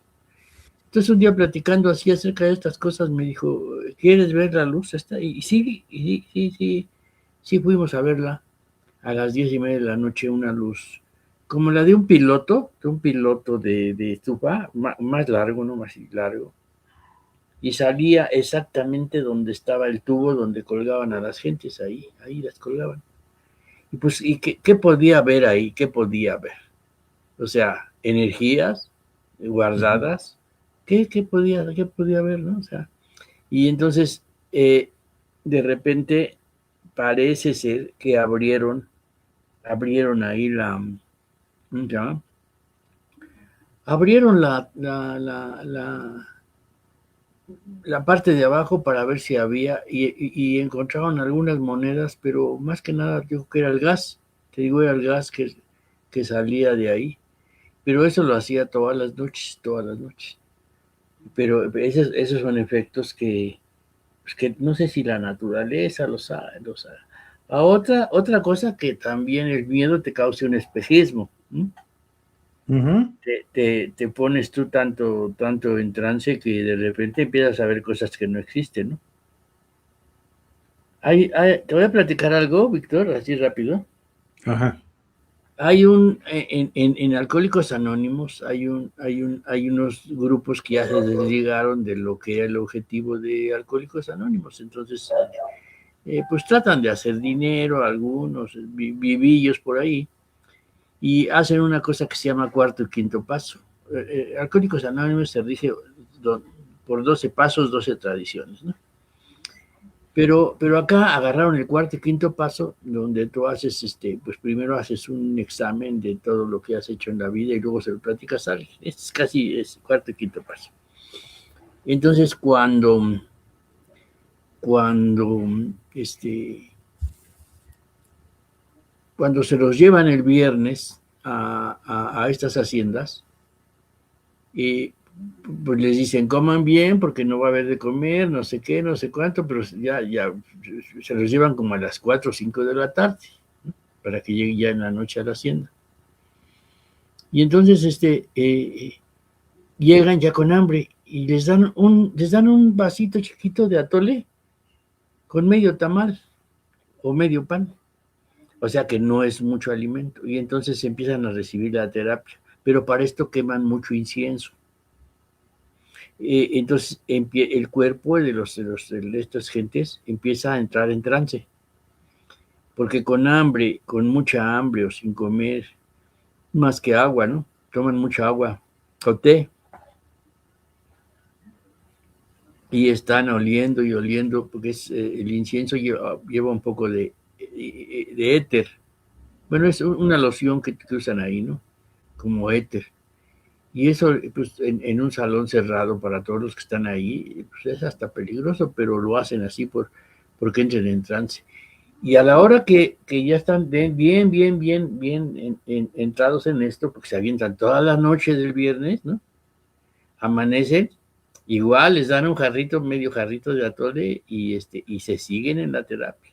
Entonces un día platicando así acerca de estas cosas me dijo, ¿quieres ver la luz esta? Y sí, sí fuimos a verla a las 10:30 de la noche, una luz como la de un piloto de estufa, más largo, no más largo, y salía exactamente donde estaba el tubo donde colgaban a las gentes, ahí las colgaban. Y pues, ¿y qué podía ver ahí? ¿Qué podía ver? O sea, energías guardadas. ¿Qué podía ver, no? O sea, y entonces, de repente, parece ser que abrieron ahí ¿cómo se llama? Abrieron la parte de abajo para ver si había, y encontraron algunas monedas, pero más que nada, yo creo que era el gas, te digo, era el gas que salía de ahí. Pero eso lo hacía todas las noches, todas las noches. Pero esos son efectos pues que no sé si la naturaleza los sabe. Otra cosa que también el miedo te causa un espejismo. Te pones tú tanto en trance que de repente empiezas a ver cosas que no existen, ¿no? Te voy a platicar algo, Víctor, así rápido. Ajá. En Alcohólicos Anónimos hay unos grupos que ya se desligaron de lo que era el objetivo de Alcohólicos Anónimos. Entonces, pues tratan de hacer dinero, algunos vivillos por ahí, y hacen una cosa que se llama cuarto y quinto paso. Alcohólicos Anónimos se rige por 12 pasos, 12 tradiciones, ¿no? Pero acá agarraron el cuarto y quinto paso, donde tú haces, pues primero haces un examen de todo lo que has hecho en la vida y luego se lo platicas a alguien. Es cuarto y quinto paso. Entonces, cuando, cuando se los llevan el viernes a estas haciendas, pues les dicen, coman bien porque no va a haber de comer, no sé qué, no sé cuánto, pero ya se los llevan como a las 4 o 5 de la tarde, ¿no? Para que lleguen ya en la noche a la hacienda. Y entonces llegan ya con hambre y les dan un vasito chiquito de atole con medio tamal o medio pan. O sea que no es mucho alimento. Y entonces empiezan a recibir la terapia. Pero para esto queman mucho incienso. Entonces el cuerpo de estas gentes empieza a entrar en trance, porque con hambre, con mucha hambre o sin comer, más que agua, ¿no? Toman mucha agua o té y están oliendo y oliendo, porque el incienso lleva un poco de éter. Bueno, es una loción que usan ahí, ¿no? Como éter. Y eso, pues, en un salón cerrado para todos los que están ahí, pues es hasta peligroso, pero lo hacen así porque entren en trance. Y a la hora que ya están bien entrados en esto, porque se avientan toda la noche del viernes, ¿no? Amanecen, igual les dan medio jarrito de atole y se siguen en la terapia.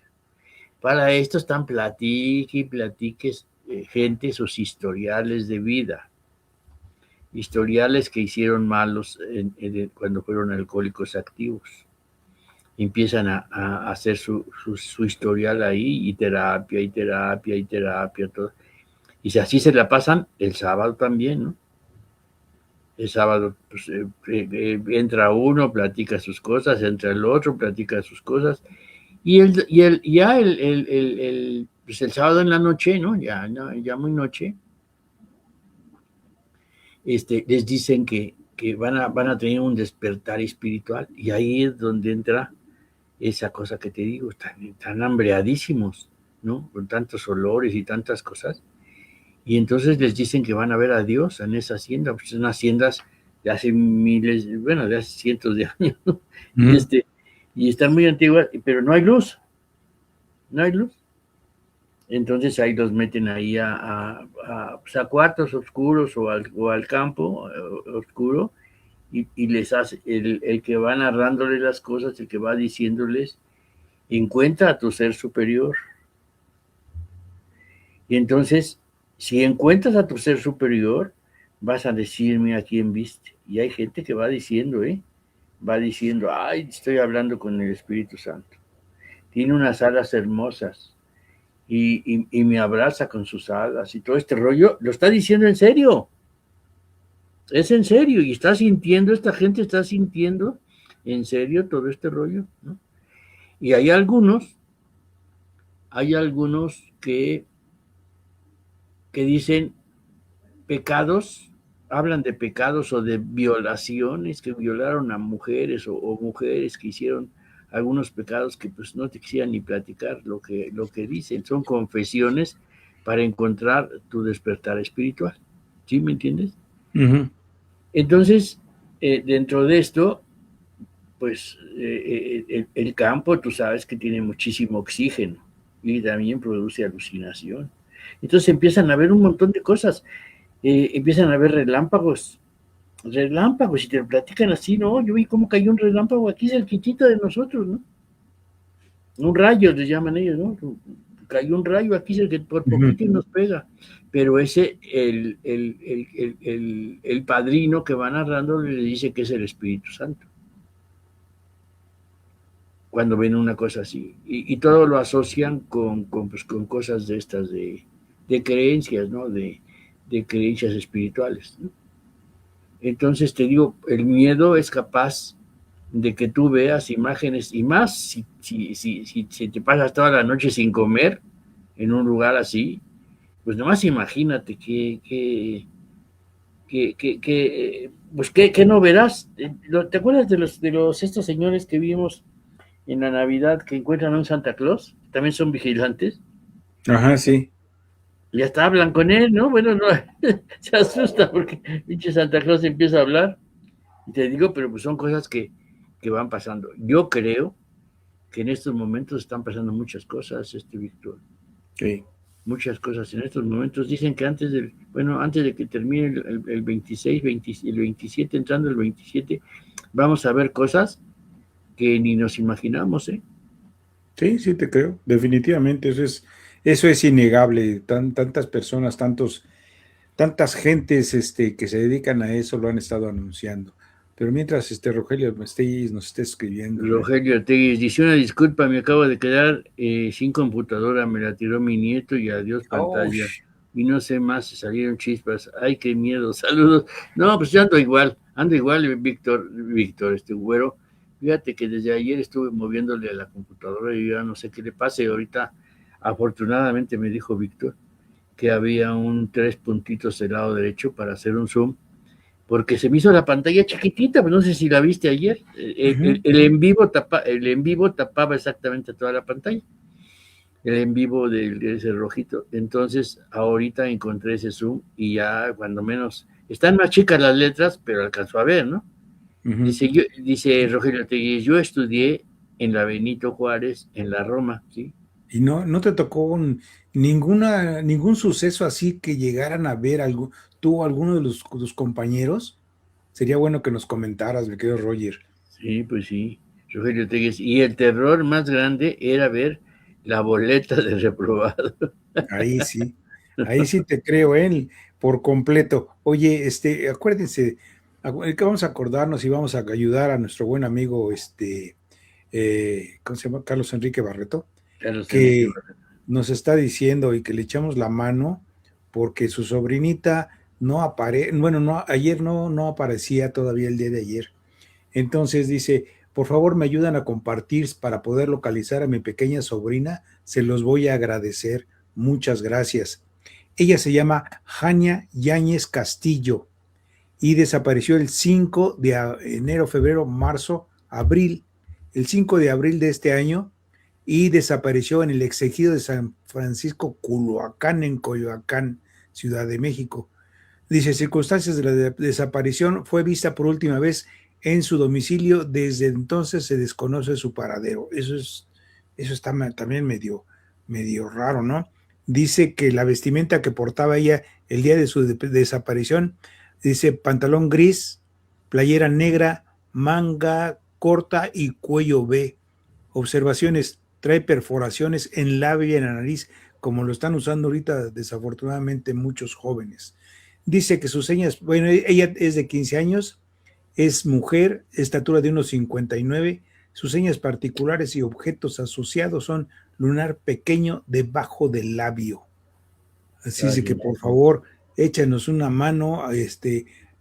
Para esto están platiques gente sus historiales de vida. Historiales que hicieron malos cuando fueron alcohólicos activos. Empiezan a hacer su historial ahí y terapia, todo. Y así se la pasan el sábado también, ¿no? El sábado pues, entra uno, platica sus cosas, entra el otro, platica sus cosas. Y pues el sábado en la noche, ¿no? Ya muy noche, les dicen que van a tener un despertar espiritual, y ahí es donde entra esa cosa que te digo, tan hambreadísimos, ¿no? Con tantos olores y tantas cosas, y entonces les dicen que van a ver a Dios en esa hacienda, pues son haciendas de hace de hace cientos de años, ¿no? Y están muy antiguas, pero no hay luz, Entonces ahí los meten ahí pues, a cuartos oscuros o al campo oscuro, y les hace, el que va narrándole las cosas, el que va diciéndoles, encuentra a tu ser superior. Y entonces, si encuentras a tu ser superior, vas a decirme a quién viste. Y hay gente que va diciendo, va diciendo, ay, estoy hablando con el Espíritu Santo. Tiene unas alas hermosas y me abraza con sus alas y todo este rollo. Lo está diciendo en serio. Es en serio. Y está sintiendo, esta gente está sintiendo en serio todo este rollo, ¿no? Y hay algunos que dicen pecados, hablan de pecados o de violaciones, que violaron a mujeres o mujeres que hicieron algunos pecados que pues no te quisieran ni platicar lo que dicen. Son confesiones para encontrar tu despertar espiritual. ¿Sí me entiendes? Uh-huh. Entonces, dentro de esto, pues el campo, tú sabes que tiene muchísimo oxígeno y también produce alucinación. Entonces empiezan a ver un montón de cosas. Empiezan a ver relámpagos, y te lo platican así, ¿no? Yo vi cómo cayó un relámpago aquí cerquitita de nosotros, ¿no? Un rayo les llaman ellos, ¿no? Cayó un rayo aquí cerquita, por poquito y nos pega. Pero ese, el padrino que va narrando le dice que es el Espíritu Santo. Cuando ven una cosa así. Y todo lo asocian con cosas de estas de creencias, ¿no? De creencias espirituales, ¿no? Entonces te digo, el miedo es capaz de que tú veas imágenes, y más si te pasas toda la noche sin comer en un lugar así, pues nomás imagínate que no verás. ¿Te acuerdas de los estos señores que vimos en la Navidad que encuentran a un Santa Claus? También son vigilantes. Ajá, sí. Y hasta hablan con él, ¿no? Bueno, no, se asusta porque pinche Santa Claus empieza a hablar. Y te digo, pero pues son cosas que van pasando. Yo creo que en estos momentos están pasando muchas cosas, Víctor. Sí. Muchas cosas en estos momentos. Dicen que antes de que termine el 26, el 27, entrando el 27, vamos a ver cosas que ni nos imaginamos, ¿eh? Sí, sí te creo, definitivamente, eso es innegable. Tantas personas, tantas gentes que se dedican a eso lo han estado anunciando. Pero mientras Rogelio nos esté escribiendo. Rogelio Tegui dice: una disculpa, me acabo de quedar sin computadora, me la tiró mi nieto y adiós pantalla. Y no sé más, salieron chispas. Ay, qué miedo, saludos. No, pues yo ando igual, Víctor, güero. Fíjate que desde ayer estuve moviéndole a la computadora y ya no sé qué le pase. Ahorita, afortunadamente, me dijo Víctor que había 3 puntitos del lado derecho para hacer un zoom, porque se me hizo la pantalla chiquitita, pues no sé si la viste ayer. El en vivo tapaba exactamente toda la pantalla. El en vivo de ese rojito. Entonces, ahorita encontré ese zoom y ya, cuando menos, están más chicas las letras, pero alcanzó a ver, ¿no? Uh-huh. Dice Rogelio Tegui: yo estudié en la Benito Juárez, en la Roma, ¿sí? ¿Y no te tocó ningún suceso así que llegaran a ver alguno de tus compañeros? Sería bueno que nos comentaras, mi querido Roger. Sí, pues sí, Rogelio Tegui. Y el terror más grande era ver la boleta de reprobado. Ahí sí te creo, por completo. Oye, acuérdense, que vamos a acordarnos y vamos a ayudar a nuestro buen amigo, ¿cómo se llama? Carlos Enrique Barreto, que nos está diciendo y que le echamos la mano porque su sobrinita ayer no aparecía todavía el día de ayer. Entonces dice: por favor, me ayudan a compartir para poder localizar a mi pequeña sobrina, se los voy a agradecer. Muchas gracias. Ella se llama Jania Yáñez Castillo y desapareció el 5 de enero, febrero, marzo, abril, el 5 de abril de este año, y desapareció en el exegido de San Francisco Culhuacán, en Coyoacán, Ciudad de México. Dice: circunstancias de la desaparición, fue vista por última vez en su domicilio, desde entonces se desconoce su paradero. Eso está también medio raro, ¿no? dice que la vestimenta que portaba ella el día de su desaparición, dice pantalón gris, playera negra, manga corta y cuello V. Observaciones, trae perforaciones en labio y en la nariz, como lo están usando ahorita desafortunadamente muchos jóvenes. Dice que sus señas, bueno, ella es de 15 años, es mujer, estatura de unos 59, sus señas particulares y objetos asociados son lunar pequeño debajo del labio. Así es de que por favor, échanos una mano,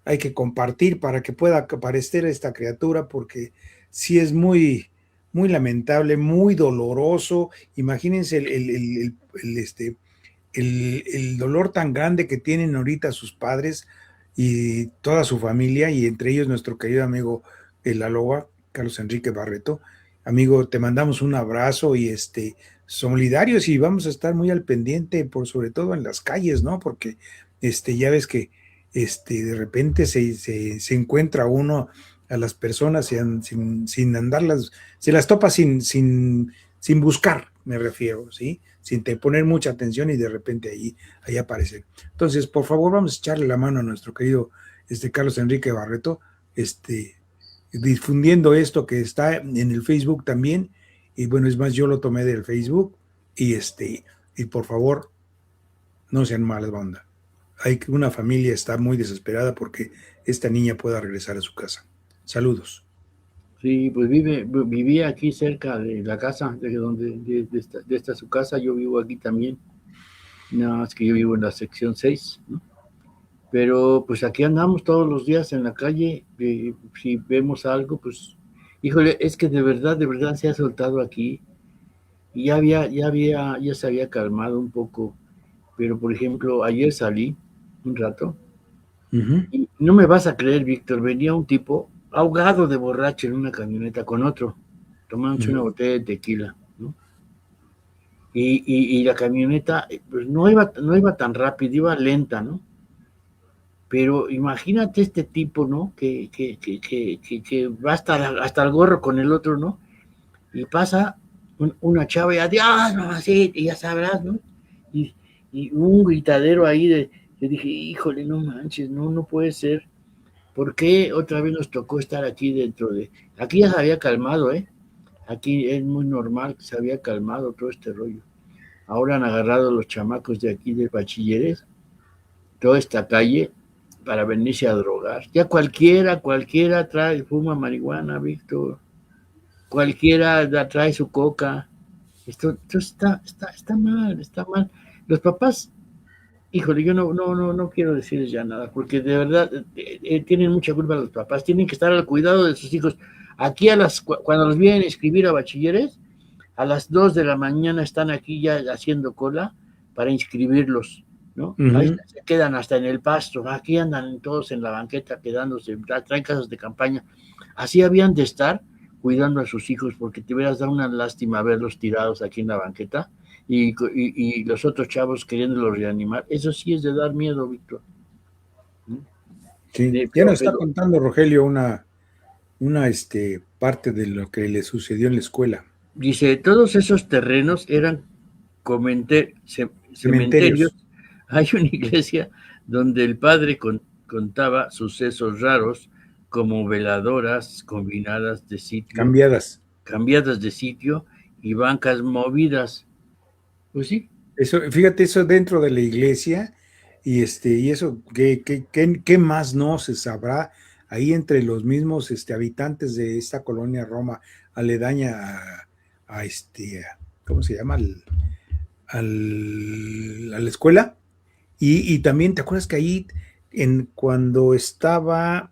hay que compartir para que pueda aparecer esta criatura, porque sí es muy, muy lamentable, muy doloroso. Imagínense el dolor tan grande que tienen ahorita sus padres y toda su familia, y entre ellos nuestro querido amigo el Aloha, Carlos Enrique Barreto. Amigo, te mandamos un abrazo y solidarios, y vamos a estar muy al pendiente, por sobre todo en las calles, ¿no? Porque ya ves que de repente se encuentra uno a las personas sin andarlas, se las topa sin buscar, me refiero, ¿sí? Sin poner mucha atención, y de repente ahí aparece. Entonces, por favor, vamos a echarle la mano a nuestro querido Carlos Enrique Barreto, difundiendo esto que está en el Facebook también. Y bueno, es más, yo lo tomé del Facebook, y por favor, no sean malas banda. Una familia está muy desesperada porque esta niña pueda regresar a su casa. Saludos. Sí, pues vivía aquí cerca de la casa, de esta su casa. Yo vivo aquí también, nada más que yo vivo en la sección 6, ¿no? Pero pues aquí andamos todos los días en la calle. Si vemos algo, pues, híjole, es que de verdad se ha soltado aquí, y ya se había calmado un poco. Pero por ejemplo, ayer salí un rato, y no me vas a creer, Víctor, venía un tipo ahogado de borracho en una camioneta con otro, tomándose una botella de tequila, ¿no? Y la camioneta, pues no iba tan rápido, iba lenta, ¿no? Pero imagínate este tipo, ¿no? Que va hasta el gorro con el otro, ¿no? Y pasa una chava y adiós, no, así, y ya sabrás, ¿no? Y, y un gritadero ahí yo dije, híjole, no manches, no puede ser. ¿Por qué otra vez nos tocó estar aquí aquí ya se había calmado, ¿eh? Aquí es muy normal que se había calmado todo este rollo. Ahora han agarrado los chamacos de aquí de bachilleres, toda esta calle, para venirse a drogar. Ya cualquiera fuma marihuana, Víctor. Cualquiera trae su coca. Esto está mal, está mal. Los papás, híjole, yo no quiero decirles ya nada, porque de verdad tienen mucha culpa los papás, tienen que estar al cuidado de sus hijos. Aquí cuando los vienen a inscribir a bachilleres, a las 2 de la mañana están aquí ya haciendo cola para inscribirlos, ¿no? Ahí se quedan hasta en el pasto, aquí andan todos en la banqueta quedándose, traen casas de campaña. Así habían de estar cuidando a sus hijos, porque te hubieras dado una lástima verlos tirados aquí en la banqueta, y los otros chavos queriéndolos reanimar. Eso sí es de dar miedo, Víctor. Sí, ya nos está contando Rogelio una parte de lo que le sucedió en la escuela. Dice, todos esos terrenos eran cementerios. Hay una iglesia donde el padre contaba sucesos raros, como veladoras combinadas de sitio, cambiadas de sitio, y bancas movidas. Pues sí. Eso, fíjate, eso dentro de la iglesia, y eso, ¿qué más no se sabrá ahí entre los mismos habitantes de esta colonia Roma, aledaña a ¿cómo se llama? A la escuela? Y también, ¿te acuerdas que ahí, cuando estaba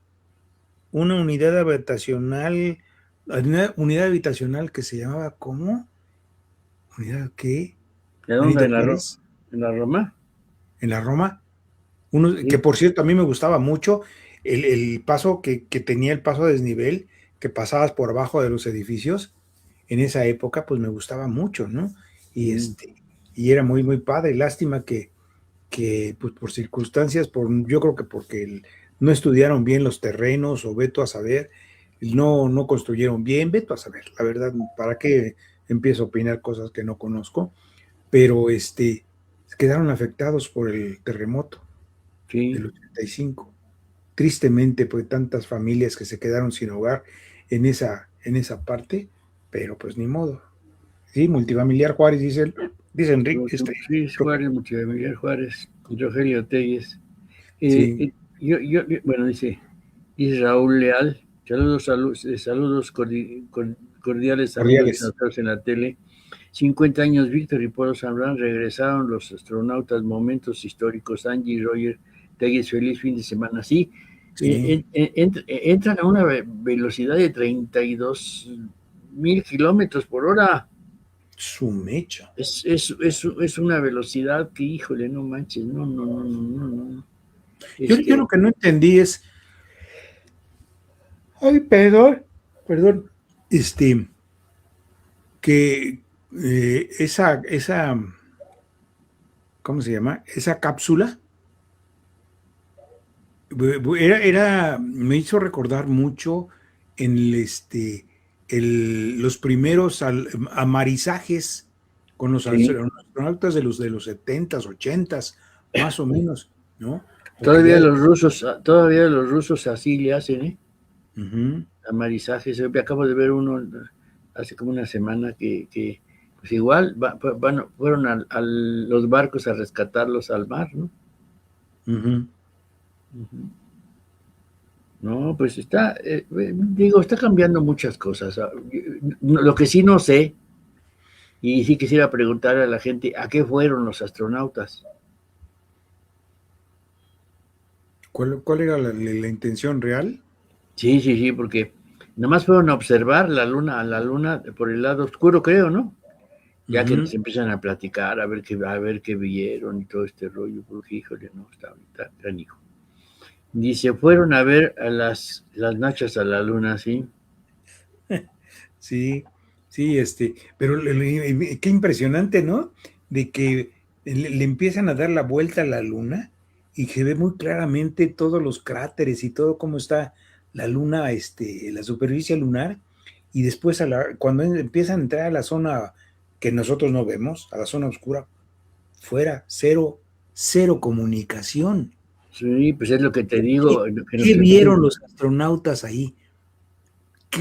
una unidad habitacional que se llamaba, ¿cómo? ¿Unidad qué? ¿De dónde? ¿En la Roma? En la Roma. Sí. Que por cierto, a mí me gustaba mucho el paso que tenía, el paso a desnivel, que pasabas por abajo de los edificios. En esa época, pues me gustaba mucho, ¿no? Y y era muy, muy padre. Lástima que pues por circunstancias, yo creo que porque no estudiaron bien los terrenos, o veto a saber, no construyeron bien, veto a saber, la verdad, ¿para qué empiezo a opinar cosas que no conozco? Pero quedaron afectados por el terremoto Sí. del 85. Tristemente, pues tantas familias que se quedaron sin hogar en esa parte, pero pues ni modo. Sí, multifamiliar Juárez, dice Enrique. Sí, Juárez, multifamiliar Juárez, Rogelio Telles. Sí. Bueno, dice Raúl Leal, saludos cordiales amigos en la tele. 50 años, Víctor y Polo Zambrano, regresaron los astronautas, momentos históricos, Angie y Roger Telles, feliz fin de semana. Sí, sí. Entran a una velocidad de 32,000 kilómetros por hora. Su mecha. Es una velocidad que, híjole, no manches, no. Yo lo que no entendí es, ay, perdón, que esa, ¿cómo se llama? Esa cápsula me hizo recordar mucho en los primeros amarizajes con los astronautas de los 70s, 80s, más o menos, ¿no? Todavía los rusos así le hacen, ¿eh? Uh-huh. Amarizajes. Acabo de ver uno hace como una semana que pues igual fueron a los barcos a rescatarlos al mar, ¿no? Uh-huh. Uh-huh. No, pues está cambiando muchas cosas. Lo que sí no sé, y sí quisiera preguntar a la gente, ¿a qué fueron los astronautas? ¿Cuál era la intención real? Sí, porque nada más fueron a observar la luna por el lado oscuro, creo, ¿no? Ya que nos empiezan a platicar, a ver qué vieron y todo este rollo, porque híjole, no, está canijo. Dice, fueron a ver a las nachas a la luna, ¿sí? Sí, pero qué impresionante, ¿no? De que le empiezan a dar la vuelta a la luna y se ve muy claramente todos los cráteres y todo cómo está la luna, la superficie lunar, y después cuando empiezan a entrar a la zona que nosotros no vemos, a la zona oscura, fuera, cero comunicación. Sí, pues es lo que te digo. ¿Qué vieron los astronautas ahí? Eso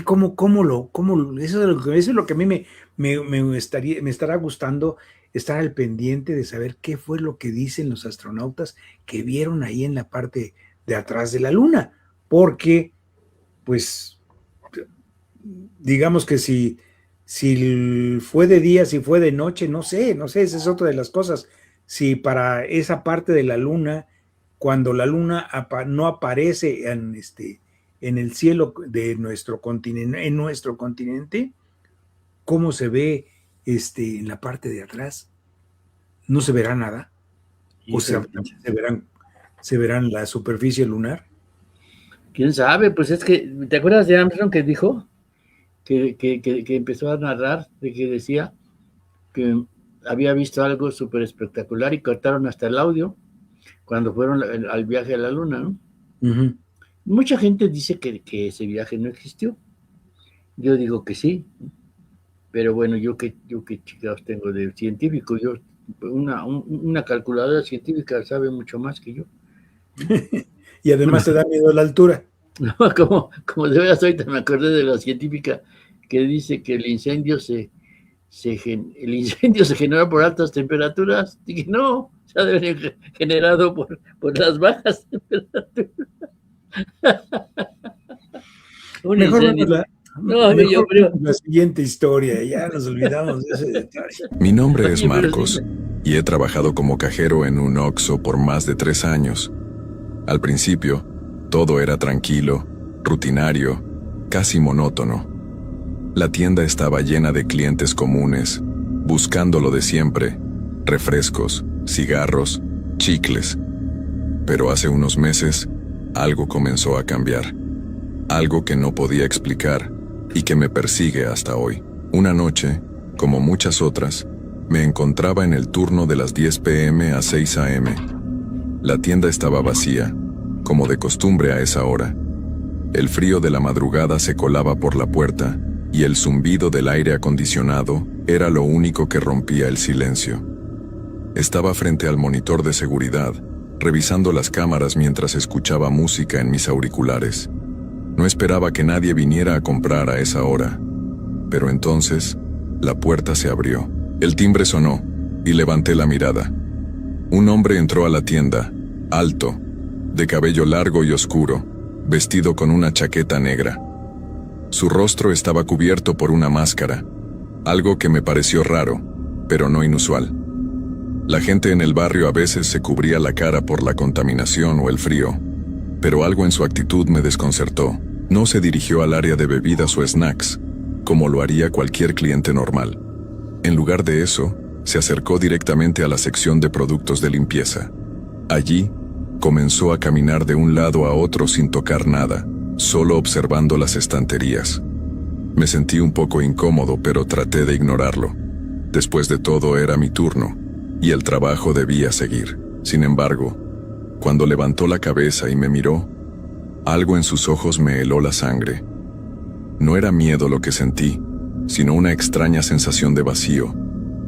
es lo que a mí me estará gustando, estar al pendiente de saber qué fue lo que dicen los astronautas que vieron ahí en la parte de atrás de la luna, porque pues digamos que si fue de día, si fue de noche, no sé, esa es otra de las cosas. Si para esa parte de la luna, cuando la luna no aparece en el cielo de nuestro continente, ¿cómo se ve en la parte de atrás? ¿No se verá nada? ¿O se verán la superficie lunar? ¿Quién sabe? Pues es que, ¿te acuerdas de Armstrong que dijo? Que empezó a narrar, de que decía que había visto algo súper espectacular y cortaron hasta el audio cuando fueron al viaje a la luna, ¿no? Uh-huh. Mucha gente dice que ese viaje no existió. Yo digo que sí, pero bueno, yo qué chingados tengo de científico. Yo una calculadora científica sabe mucho más que yo. Y además te da miedo a la altura. No, como de veras ahorita me acordé de la científica que dice que el incendio se generó por altas temperaturas. Dije, no, se ha de haber generado por las bajas temperaturas. Mejor la siguiente historia, ya nos olvidamos de ese detalle. Mi nombre es Marcos y he trabajado como cajero en un Oxxo por más de 3 años. Al principio, todo era tranquilo, rutinario, casi monótono. La tienda estaba llena de clientes comunes, buscando lo de siempre: refrescos, cigarros, chicles. Pero hace unos meses, algo comenzó a cambiar. Algo que no podía explicar y que me persigue hasta hoy. Una noche, como muchas otras, me encontraba en el turno de las 10 p.m. a 6 a.m. La tienda estaba vacía, como de costumbre a esa hora. El frío de la madrugada se colaba por la puerta y el zumbido del aire acondicionado era lo único que rompía el silencio. Estaba frente al monitor de seguridad, revisando las cámaras mientras escuchaba música en mis auriculares. No esperaba que nadie viniera a comprar a esa hora. Pero entonces, la puerta se abrió. El timbre sonó, y levanté la mirada. Un hombre entró a la tienda, alto, de cabello largo y oscuro, vestido con una chaqueta negra. Su rostro estaba cubierto por una máscara, algo que me pareció raro, pero no inusual. La gente en el barrio a veces se cubría la cara por la contaminación o el frío, pero algo en su actitud me desconcertó. No se dirigió al área de bebidas o snacks, como lo haría cualquier cliente normal. En lugar de eso, se acercó directamente a la sección de productos de limpieza. Allí, comenzó a caminar de un lado a otro sin tocar nada, solo observando las estanterías. Me sentí un poco incómodo, pero traté de ignorarlo. Después de todo, era mi turno, y el trabajo debía seguir. Sin embargo, cuando levantó la cabeza y me miró, algo en sus ojos me heló la sangre. No era miedo lo que sentí, sino una extraña sensación de vacío,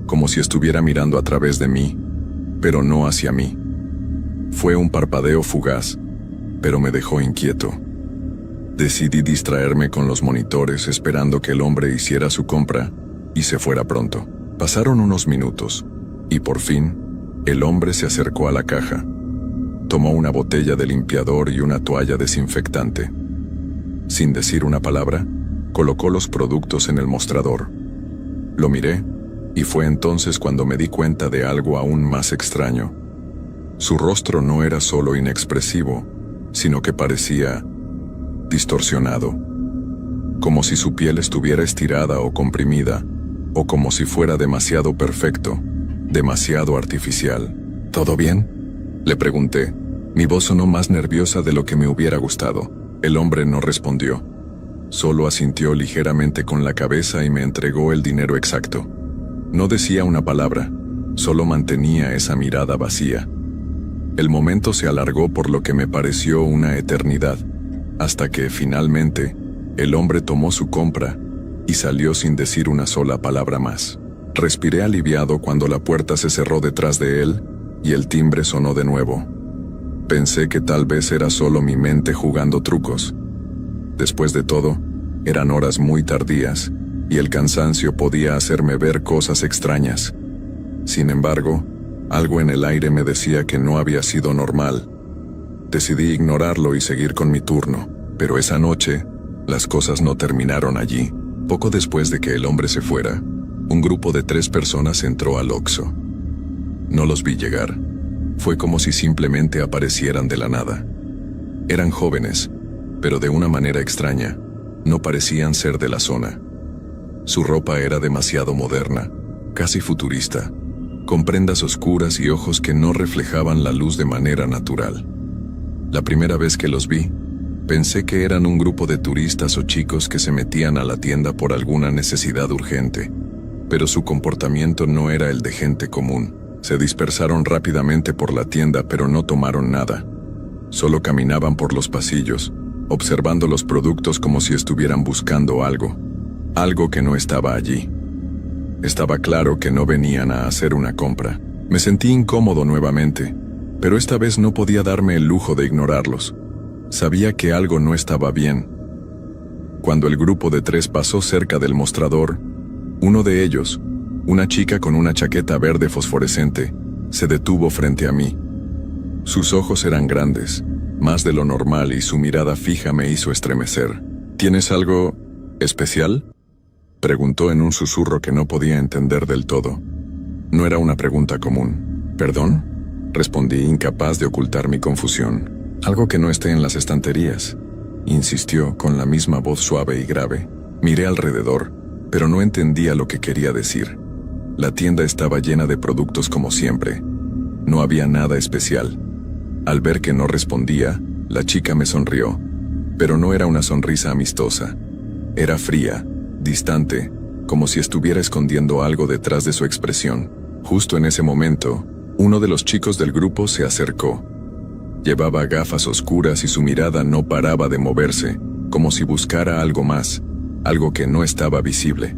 como si estuviera mirando a través de mí, pero no hacia mí. Fue un parpadeo fugaz, pero me dejó inquieto. Decidí distraerme con los monitores esperando que el hombre hiciera su compra y se fuera pronto. Pasaron unos minutos, y por fin, el hombre se acercó a la caja. Tomó una botella de limpiador y una toalla desinfectante. Sin decir una palabra, colocó los productos en el mostrador. Lo miré, y fue entonces cuando me di cuenta de algo aún más extraño. Su rostro no era solo inexpresivo, sino que parecía distorsionado, como si su piel estuviera estirada o comprimida, o como si fuera demasiado perfecto, demasiado artificial. ¿Todo bien?, le pregunté. Mi voz sonó más nerviosa de lo que me hubiera gustado. El hombre no respondió. Solo asintió ligeramente con la cabeza y me entregó el dinero exacto. No decía una palabra, solo mantenía esa mirada vacía. El momento se alargó por lo que me pareció una eternidad, hasta que, finalmente, el hombre tomó su compra y salió sin decir una sola palabra más. Respiré aliviado cuando la puerta se cerró detrás de él y el timbre sonó de nuevo. Pensé que tal vez era solo mi mente jugando trucos. Después de todo, eran horas muy tardías y el cansancio podía hacerme ver cosas extrañas. Sin embargo, algo en el aire me decía que no había sido normal. Decidí ignorarlo y seguir con mi turno, pero esa noche, las cosas no terminaron allí. Poco después de que el hombre se fuera, un grupo de 3 personas entró al Oxxo. No los vi llegar. Fue como si simplemente aparecieran de la nada. Eran jóvenes, pero de una manera extraña, no parecían ser de la zona. Su ropa era demasiado moderna, casi futurista, con prendas oscuras y ojos que no reflejaban la luz de manera natural. La primera vez que los vi, pensé que eran un grupo de turistas o chicos que se metían a la tienda por alguna necesidad urgente, pero su comportamiento no era el de gente común. Se dispersaron rápidamente por la tienda, pero no tomaron nada. Solo caminaban por los pasillos, observando los productos como si estuvieran buscando algo que no estaba allí. Estaba claro que no venían a hacer una compra. Me sentí incómodo nuevamente, pero esta vez no podía darme el lujo de ignorarlos. Sabía que algo no estaba bien. Cuando el grupo de 3 pasó cerca del mostrador, uno de ellos, una chica con una chaqueta verde fosforescente, se detuvo frente a mí. Sus ojos eran grandes, más de lo normal, y su mirada fija me hizo estremecer. ¿Tienes algo especial?, preguntó en un susurro que no podía entender del todo. No era una pregunta común. ¿Perdón?, respondí, incapaz de ocultar mi confusión. Algo que no esté en las estanterías, insistió con la misma voz suave y grave. Miré alrededor, pero no entendía lo que quería decir. La tienda estaba llena de productos como siempre. No había nada especial. Al ver que no respondía, la chica me sonrió, pero no era una sonrisa amistosa. Era fría, distante, como si estuviera escondiendo algo detrás de su expresión. Justo en ese momento, uno de los chicos del grupo se acercó. Llevaba gafas oscuras y su mirada no paraba de moverse, como si buscara algo más, algo que no estaba visible.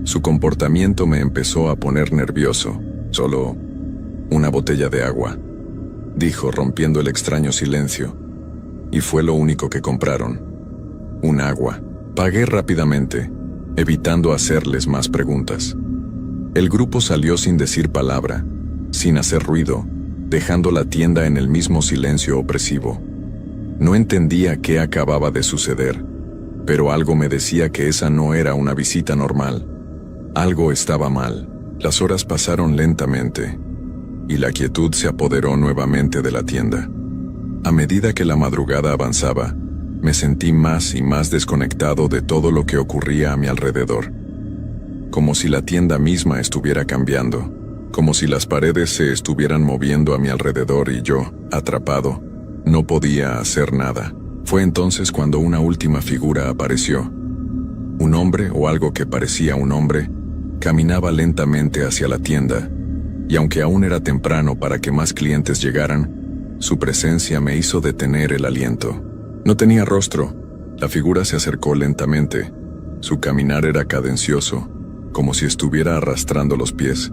Su comportamiento me empezó a poner nervioso. Solo Una botella de agua, dijo, rompiendo el extraño silencio. Y fue lo único que compraron. Un agua. Pagué rápidamente, evitando hacerles más preguntas. El grupo salió sin decir palabra, sin hacer ruido, dejando la tienda en el mismo silencio opresivo. No entendía qué acababa de suceder, pero algo me decía que esa no era una visita normal. Algo estaba mal. Las horas pasaron lentamente, y la quietud se apoderó nuevamente de la tienda. A medida que la madrugada avanzaba, me sentí más y más desconectado de todo lo que ocurría a mi alrededor. Como si la tienda misma estuviera cambiando, como si las paredes se estuvieran moviendo a mi alrededor y yo, atrapado, no podía hacer nada. Fue entonces cuando una última figura apareció. Un hombre, o algo que parecía un hombre, caminaba lentamente hacia la tienda, y aunque aún era temprano para que más clientes llegaran, su presencia me hizo detener el aliento. No tenía rostro. La figura se acercó lentamente. Su caminar era cadencioso, como si estuviera arrastrando los pies.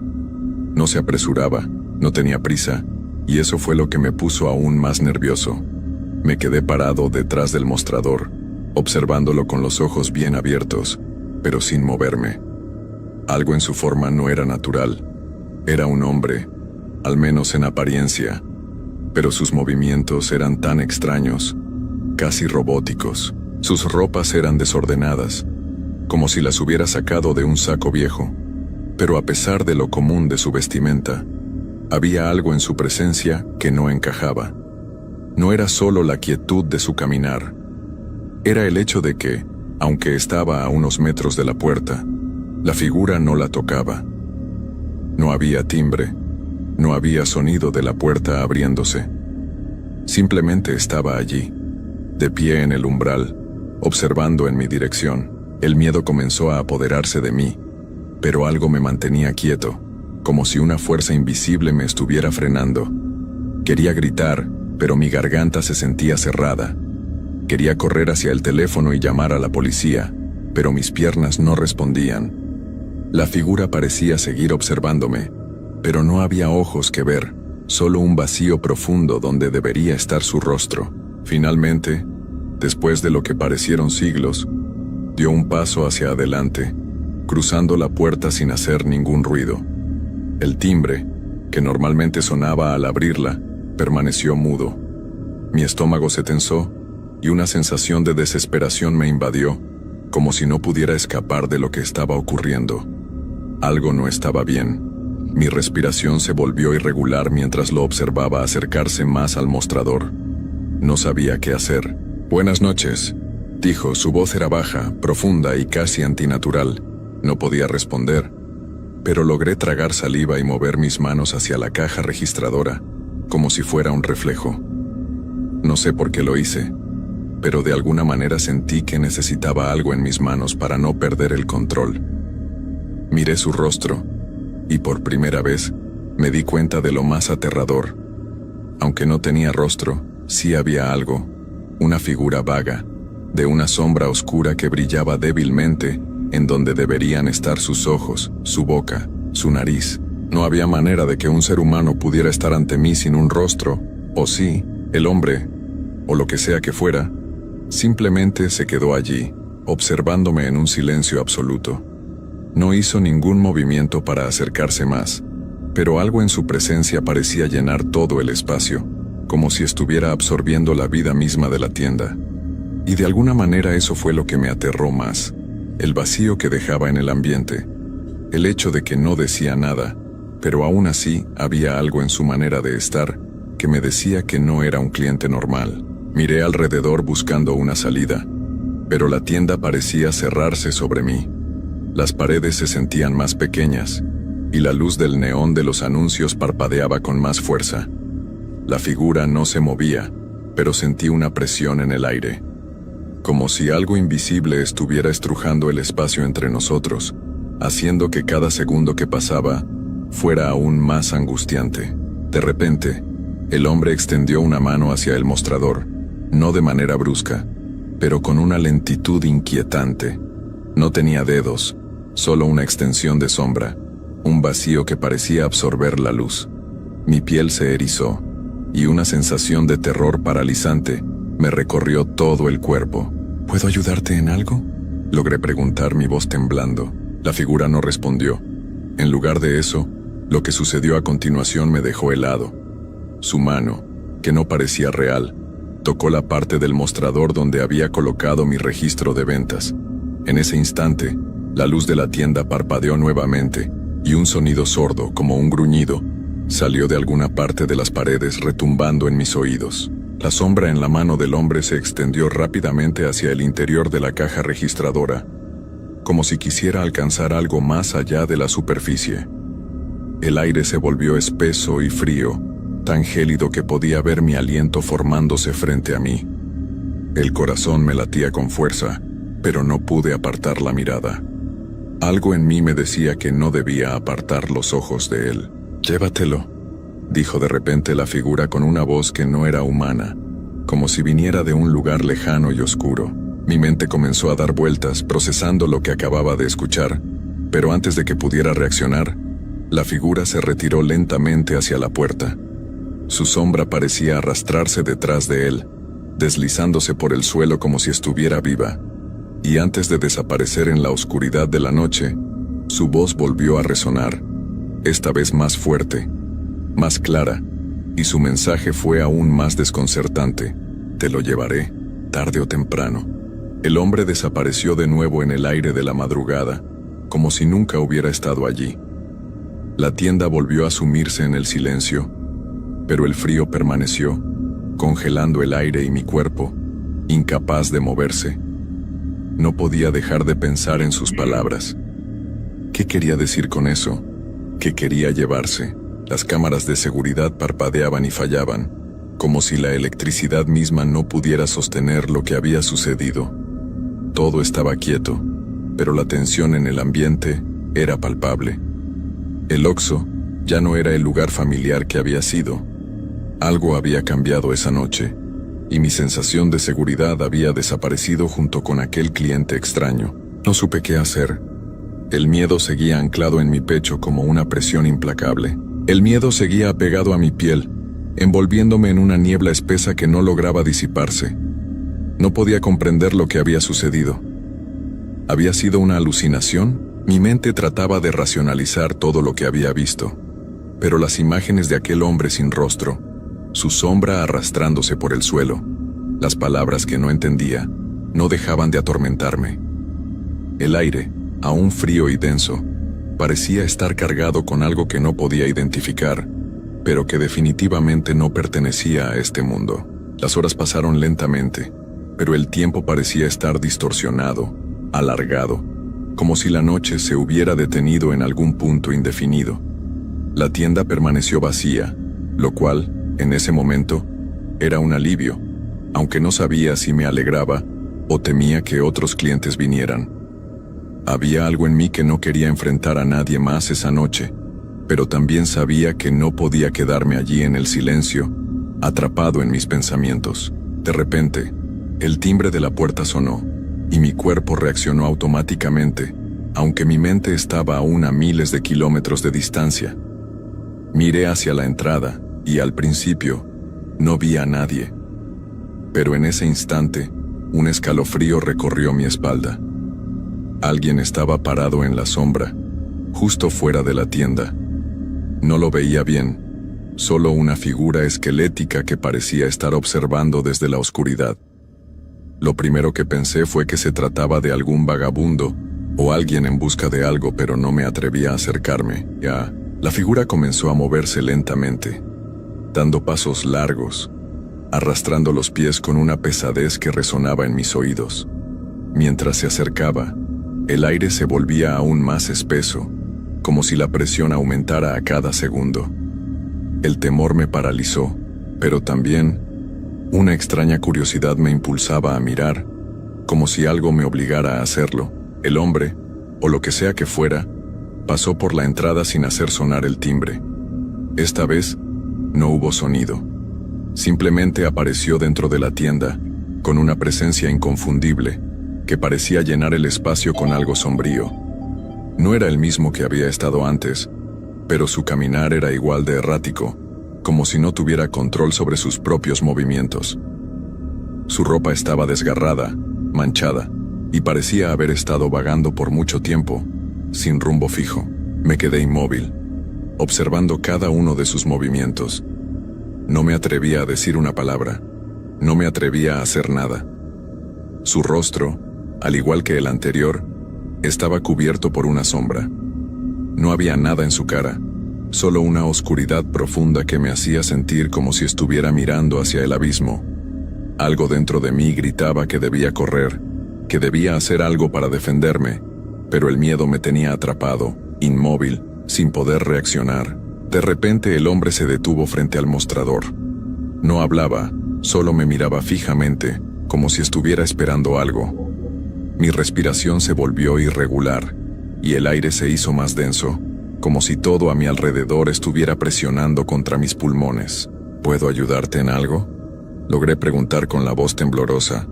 No se apresuraba, no tenía prisa, y eso fue lo que me puso aún más nervioso. Me quedé parado detrás del mostrador, observándolo con los ojos bien abiertos, pero sin moverme. Algo en su forma no era natural. Era un hombre, al menos en apariencia, pero sus movimientos eran tan extraños, casi robóticos. Sus ropas eran desordenadas, como si las hubiera sacado de un saco viejo, pero a pesar de lo común de su vestimenta, había algo en su presencia que no encajaba. No era solo la quietud de su caminar, era el hecho de que, aunque estaba a unos metros de la puerta, la figura no la tocaba. No había timbre, no había sonido de la puerta abriéndose. Simplemente estaba allí, de pie en el umbral, observando en mi dirección. El miedo comenzó a apoderarse de mí, pero algo me mantenía quieto, como si una fuerza invisible me estuviera frenando. Quería gritar, pero mi garganta se sentía cerrada. Quería correr hacia el teléfono y llamar a la policía, pero mis piernas no respondían. La figura parecía seguir observándome, pero no había ojos que ver, solo un vacío profundo donde debería estar su rostro. Finalmente, después de lo que parecieron siglos, dio un paso hacia adelante, cruzando la puerta sin hacer ningún ruido. El timbre, que normalmente sonaba al abrirla, permaneció mudo. Mi estómago se tensó y una sensación de desesperación me invadió, como si no pudiera escapar de lo que estaba ocurriendo. Algo no estaba bien. Mi respiración se volvió irregular mientras lo observaba acercarse más al mostrador. No sabía qué hacer. «Buenas noches», dijo. Su voz era baja, profunda y casi antinatural. No podía responder, pero logré tragar saliva y mover mis manos hacia la caja registradora, como si fuera un reflejo. No sé por qué lo hice, pero de alguna manera sentí que necesitaba algo en mis manos para no perder el control. Miré su rostro, y por primera vez me di cuenta de lo más aterrador. Aunque no tenía rostro, sí había algo, una figura vaga, de una sombra oscura que brillaba débilmente en donde deberían estar sus ojos, su boca, su nariz. No había manera de que un ser humano pudiera estar ante mí sin un rostro, o sí, el hombre, o lo que sea que fuera, simplemente se quedó allí, observándome en un silencio absoluto. No hizo ningún movimiento para acercarse más, pero algo en su presencia parecía llenar todo el espacio, como si estuviera absorbiendo la vida misma de la tienda. Y de alguna manera eso fue lo que me aterró más, el vacío que dejaba en el ambiente, el hecho de que no decía nada, pero aún así había algo en su manera de estar que me decía que no era un cliente normal. Miré alrededor buscando una salida, pero la tienda parecía cerrarse sobre mí. Las paredes se sentían más pequeñas, y la luz del neón de los anuncios parpadeaba con más fuerza. La figura no se movía, pero sentí una presión en el aire, como si algo invisible estuviera estrujando el espacio entre nosotros, haciendo que cada segundo que pasaba fuera aún más angustiante. De repente, el hombre extendió una mano hacia el mostrador, no de manera brusca, pero con una lentitud inquietante. No tenía dedos, solo una extensión de sombra, un vacío que parecía absorber la luz. Mi piel se erizó, y una sensación de terror paralizante me recorrió todo el cuerpo. ¿Puedo ayudarte en algo?, logré preguntar, mi voz temblando. La figura no respondió. En lugar de eso, lo que sucedió a continuación me dejó helado. Su mano, que no parecía real, tocó la parte del mostrador donde había colocado mi registro de ventas. En ese instante, la luz de la tienda parpadeó nuevamente, y un sonido sordo, como un gruñido, salió de alguna parte de las paredes, retumbando en mis oídos. La sombra en la mano del hombre se extendió rápidamente hacia el interior de la caja registradora, como si quisiera alcanzar algo más allá de la superficie. El aire se volvió espeso y frío, tan gélido que podía ver mi aliento formándose frente a mí. El corazón me latía con fuerza, pero no pude apartar la mirada. Algo en mí me decía que no debía apartar los ojos de él. «Llévatelo», dijo de repente la figura con una voz que no era humana, como si viniera de un lugar lejano y oscuro. Mi mente comenzó a dar vueltas, procesando lo que acababa de escuchar, pero antes de que pudiera reaccionar, la figura se retiró lentamente hacia la puerta. Su sombra parecía arrastrarse detrás de él, deslizándose por el suelo como si estuviera viva, y antes de desaparecer en la oscuridad de la noche, su voz volvió a resonar, esta vez más fuerte, más clara, y su mensaje fue aún más desconcertante: «Te lo llevaré, tarde o temprano». El hombre desapareció de nuevo en el aire de la madrugada, como si nunca hubiera estado allí. La tienda volvió a sumirse en el silencio, pero el frío permaneció, congelando el aire y mi cuerpo, incapaz de moverse. No podía dejar de pensar en sus palabras. ¿Qué quería decir con eso? ¿Qué quería llevarse? Las cámaras de seguridad parpadeaban y fallaban, como si la electricidad misma no pudiera sostener lo que había sucedido. Todo estaba quieto, pero la tensión en el ambiente era palpable. El Oxxo ya no era el lugar familiar que había sido. Algo había cambiado esa noche, y mi sensación de seguridad había desaparecido junto con aquel cliente extraño. No supe qué hacer. El miedo seguía anclado en mi pecho como una presión implacable. El miedo seguía apegado a mi piel, envolviéndome en una niebla espesa que no lograba disiparse. No podía comprender lo que había sucedido. ¿Había sido una alucinación? Mi mente trataba de racionalizar todo lo que había visto, pero las imágenes de aquel hombre sin rostro, su sombra arrastrándose por el suelo, las palabras que no entendía, no dejaban de atormentarme. El aire, aún frío y denso, parecía estar cargado con algo que no podía identificar, pero que definitivamente no pertenecía a este mundo. Las horas pasaron lentamente, pero el tiempo parecía estar distorsionado, alargado, como si la noche se hubiera detenido en algún punto indefinido. La tienda permaneció vacía, lo cual, en ese momento, era un alivio, aunque no sabía si me alegraba o temía que otros clientes vinieran. Había algo en mí que no quería enfrentar a nadie más esa noche, pero también sabía que no podía quedarme allí en el silencio, atrapado en mis pensamientos. De repente, el timbre de la puerta sonó, y mi cuerpo reaccionó automáticamente, aunque mi mente estaba aún a miles de kilómetros de distancia. Miré hacia la entrada, y al principio, no vi a nadie. Pero en ese instante, un escalofrío recorrió mi espalda. Alguien estaba parado en la sombra, justo fuera de la tienda. No lo veía bien, solo una figura esquelética que parecía estar observando desde la oscuridad. Lo primero que pensé fue que se trataba de algún vagabundo o alguien en busca de algo, pero no me atreví a acercarme. La figura comenzó a moverse lentamente, dando pasos largos, arrastrando los pies con una pesadez que resonaba en mis oídos. Mientras se acercaba, el aire se volvía aún más espeso, como si la presión aumentara a cada segundo. El temor me paralizó, pero también una extraña curiosidad me impulsaba a mirar, como si algo me obligara a hacerlo. El hombre, o lo que sea que fuera, pasó por la entrada sin hacer sonar el timbre. Esta vez, no hubo sonido. Simplemente apareció dentro de la tienda, con una presencia inconfundible, que parecía llenar el espacio con algo sombrío. No era el mismo que había estado antes, pero su caminar era igual de errático, como si no tuviera control sobre sus propios movimientos. Su ropa estaba desgarrada, manchada, y parecía haber estado vagando por mucho tiempo, sin rumbo fijo. Me quedé inmóvil, observando cada uno de sus movimientos. No me atrevía a decir una palabra, no me atrevía a hacer nada. Su rostro, al igual que el anterior, estaba cubierto por una sombra. No había nada en su cara, solo una oscuridad profunda que me hacía sentir como si estuviera mirando hacia el abismo. Algo dentro de mí gritaba que debía correr, que debía hacer algo para defenderme, pero el miedo me tenía atrapado, inmóvil, sin poder reaccionar. De repente el hombre se detuvo frente al mostrador. No hablaba, solo me miraba fijamente, como si estuviera esperando algo. Mi respiración se volvió irregular, y el aire se hizo más denso, como si todo a mi alrededor estuviera presionando contra mis pulmones. ¿Puedo ayudarte en algo?, logré preguntar con la voz temblorosa.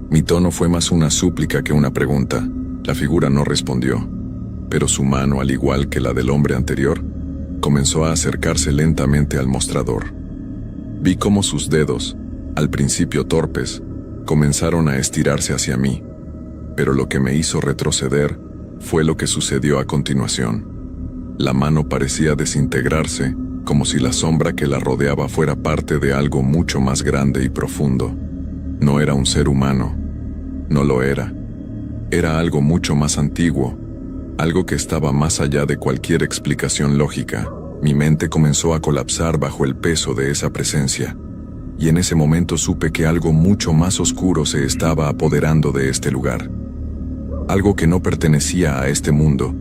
Mi tono fue más una súplica que una pregunta. La figura no respondió, pero su mano, al igual que la del hombre anterior, comenzó a acercarse lentamente al mostrador. Vi cómo sus dedos, al principio torpes, comenzaron a estirarse hacia mí, pero lo que me hizo retroceder fue lo que sucedió a continuación. La mano parecía desintegrarse, como si la sombra que la rodeaba fuera parte de algo mucho más grande y profundo. No era un ser humano, no lo era. Era algo mucho más antiguo, algo que estaba más allá de cualquier explicación lógica. Mi mente comenzó a colapsar bajo el peso de esa presencia, y en ese momento supe que algo mucho más oscuro se estaba apoderando de este lugar. Algo que no pertenecía a este mundo,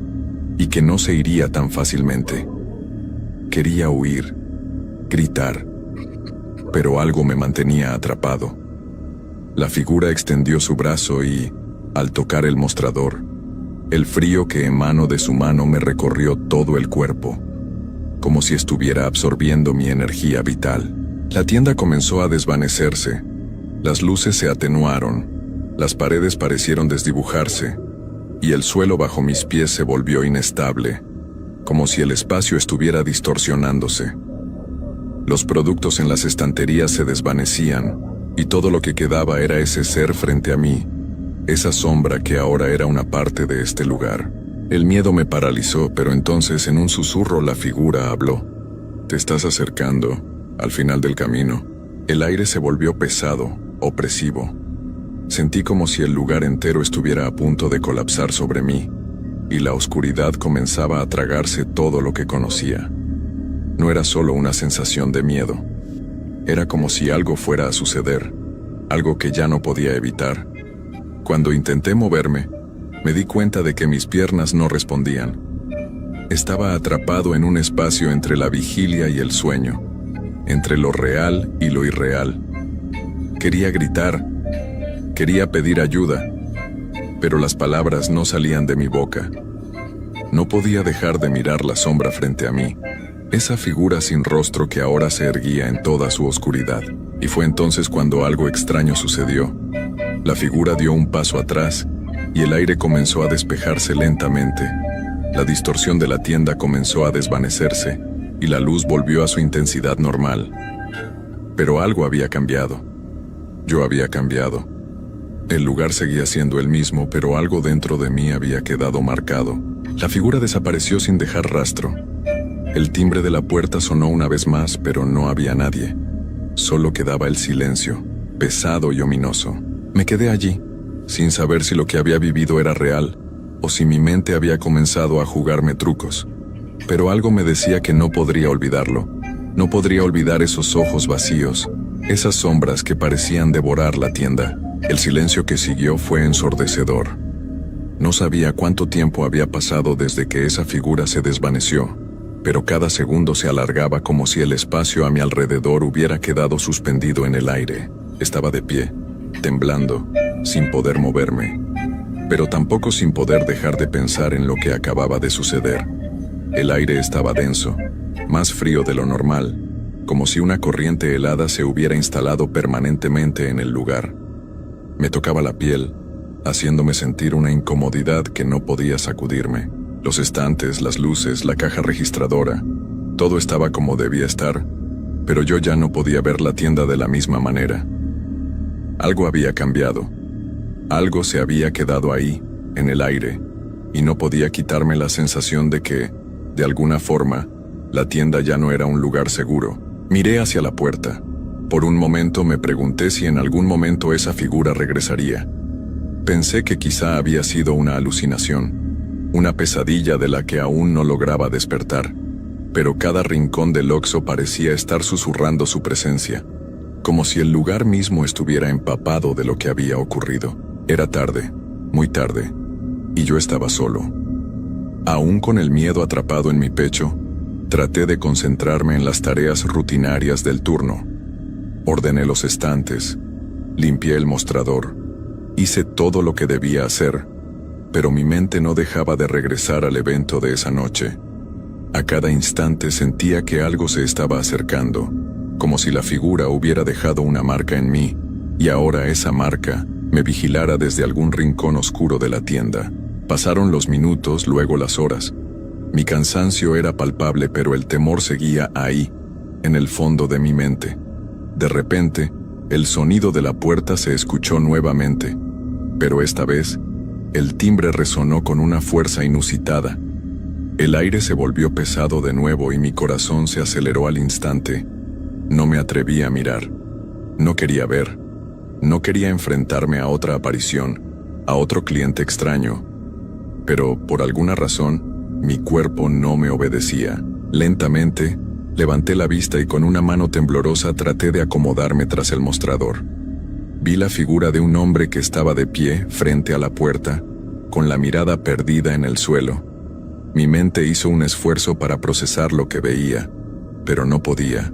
y que no se iría tan fácilmente. Quería huir, gritar, pero algo me mantenía atrapado. La figura extendió su brazo y, al tocar el mostrador, el frío que emanó de su mano me recorrió todo el cuerpo, como si estuviera absorbiendo mi energía vital. La tienda comenzó a desvanecerse, las luces se atenuaron, las paredes parecieron desdibujarse, y el suelo bajo mis pies se volvió inestable, como si el espacio estuviera distorsionándose. Los productos en las estanterías se desvanecían, y todo lo que quedaba era ese ser frente a mí, esa sombra que ahora era una parte de este lugar. El miedo me paralizó, pero entonces en un susurro la figura habló. Te estás acercando, al final del camino. El aire se volvió pesado, opresivo. Sentí como si el lugar entero estuviera a punto de colapsar sobre mí, y la oscuridad comenzaba a tragarse todo lo que conocía. No era solo una sensación de miedo. Era como si algo fuera a suceder, algo que ya no podía evitar. Cuando intenté moverme, me di cuenta de que mis piernas no respondían. Estaba atrapado en un espacio entre la vigilia y el sueño, entre lo real y lo irreal. Quería gritar, quería pedir ayuda, pero las palabras no salían de mi boca. No podía dejar de mirar la sombra frente a mí, esa figura sin rostro que ahora se erguía en toda su oscuridad. Y fue entonces cuando algo extraño sucedió. La figura dio un paso atrás, y el aire comenzó a despejarse lentamente. La distorsión de la tienda comenzó a desvanecerse, y la luz volvió a su intensidad normal. Pero algo había cambiado. Yo había cambiado. El lugar seguía siendo el mismo, pero algo dentro de mí había quedado marcado. La figura desapareció sin dejar rastro. El timbre de la puerta sonó una vez más, pero no había nadie. Solo quedaba el silencio, pesado y ominoso. Me quedé allí, sin saber si lo que había vivido era real, o si mi mente había comenzado a jugarme trucos. Pero algo me decía que no podría olvidarlo. No podría olvidar esos ojos vacíos, esas sombras que parecían devorar la tienda. El silencio que siguió fue ensordecedor. No sabía cuánto tiempo había pasado desde que esa figura se desvaneció, pero cada segundo se alargaba como si el espacio a mi alrededor hubiera quedado suspendido en el aire. Estaba de pie, temblando, sin poder moverme, pero tampoco sin poder dejar de pensar en lo que acababa de suceder. El aire estaba denso, más frío de lo normal, como si una corriente helada se hubiera instalado permanentemente en el lugar. Me tocaba la piel, haciéndome sentir una incomodidad que no podía sacudirme. Los estantes, las luces, la caja registradora, todo estaba como debía estar, pero yo ya no podía ver la tienda de la misma manera. Algo había cambiado. Algo se había quedado ahí, en el aire, y no podía quitarme la sensación de que, de alguna forma, la tienda ya no era un lugar seguro. Miré hacia la puerta. Por un momento me pregunté si en algún momento esa figura regresaría. Pensé que quizá había sido una alucinación, una pesadilla de la que aún no lograba despertar, pero cada rincón del Oxxo parecía estar susurrando su presencia, como si el lugar mismo estuviera empapado de lo que había ocurrido. Era tarde, muy tarde, y yo estaba solo. Aún con el miedo atrapado en mi pecho, traté de concentrarme en las tareas rutinarias del turno. Ordené los estantes, limpié el mostrador, hice todo lo que debía hacer, pero mi mente no dejaba de regresar al evento de esa noche. A cada instante sentía que algo se estaba acercando, como si la figura hubiera dejado una marca en mí, y ahora esa marca me vigilara desde algún rincón oscuro de la tienda. Pasaron los minutos, luego las horas. Mi cansancio era palpable, pero el temor seguía ahí, en el fondo de mi mente. De repente, el sonido de la puerta se escuchó nuevamente, pero esta vez, el timbre resonó con una fuerza inusitada. El aire se volvió pesado de nuevo y mi corazón se aceleró al instante. No me atreví a mirar. No quería ver. No quería enfrentarme a otra aparición, a otro cliente extraño. Pero, por alguna razón, mi cuerpo no me obedecía. Lentamente, levanté la vista y con una mano temblorosa traté de acomodarme tras el mostrador. Vi la figura de un hombre que estaba de pie frente a la puerta, con la mirada perdida en el suelo. Mi mente hizo un esfuerzo para procesar lo que veía, pero no podía.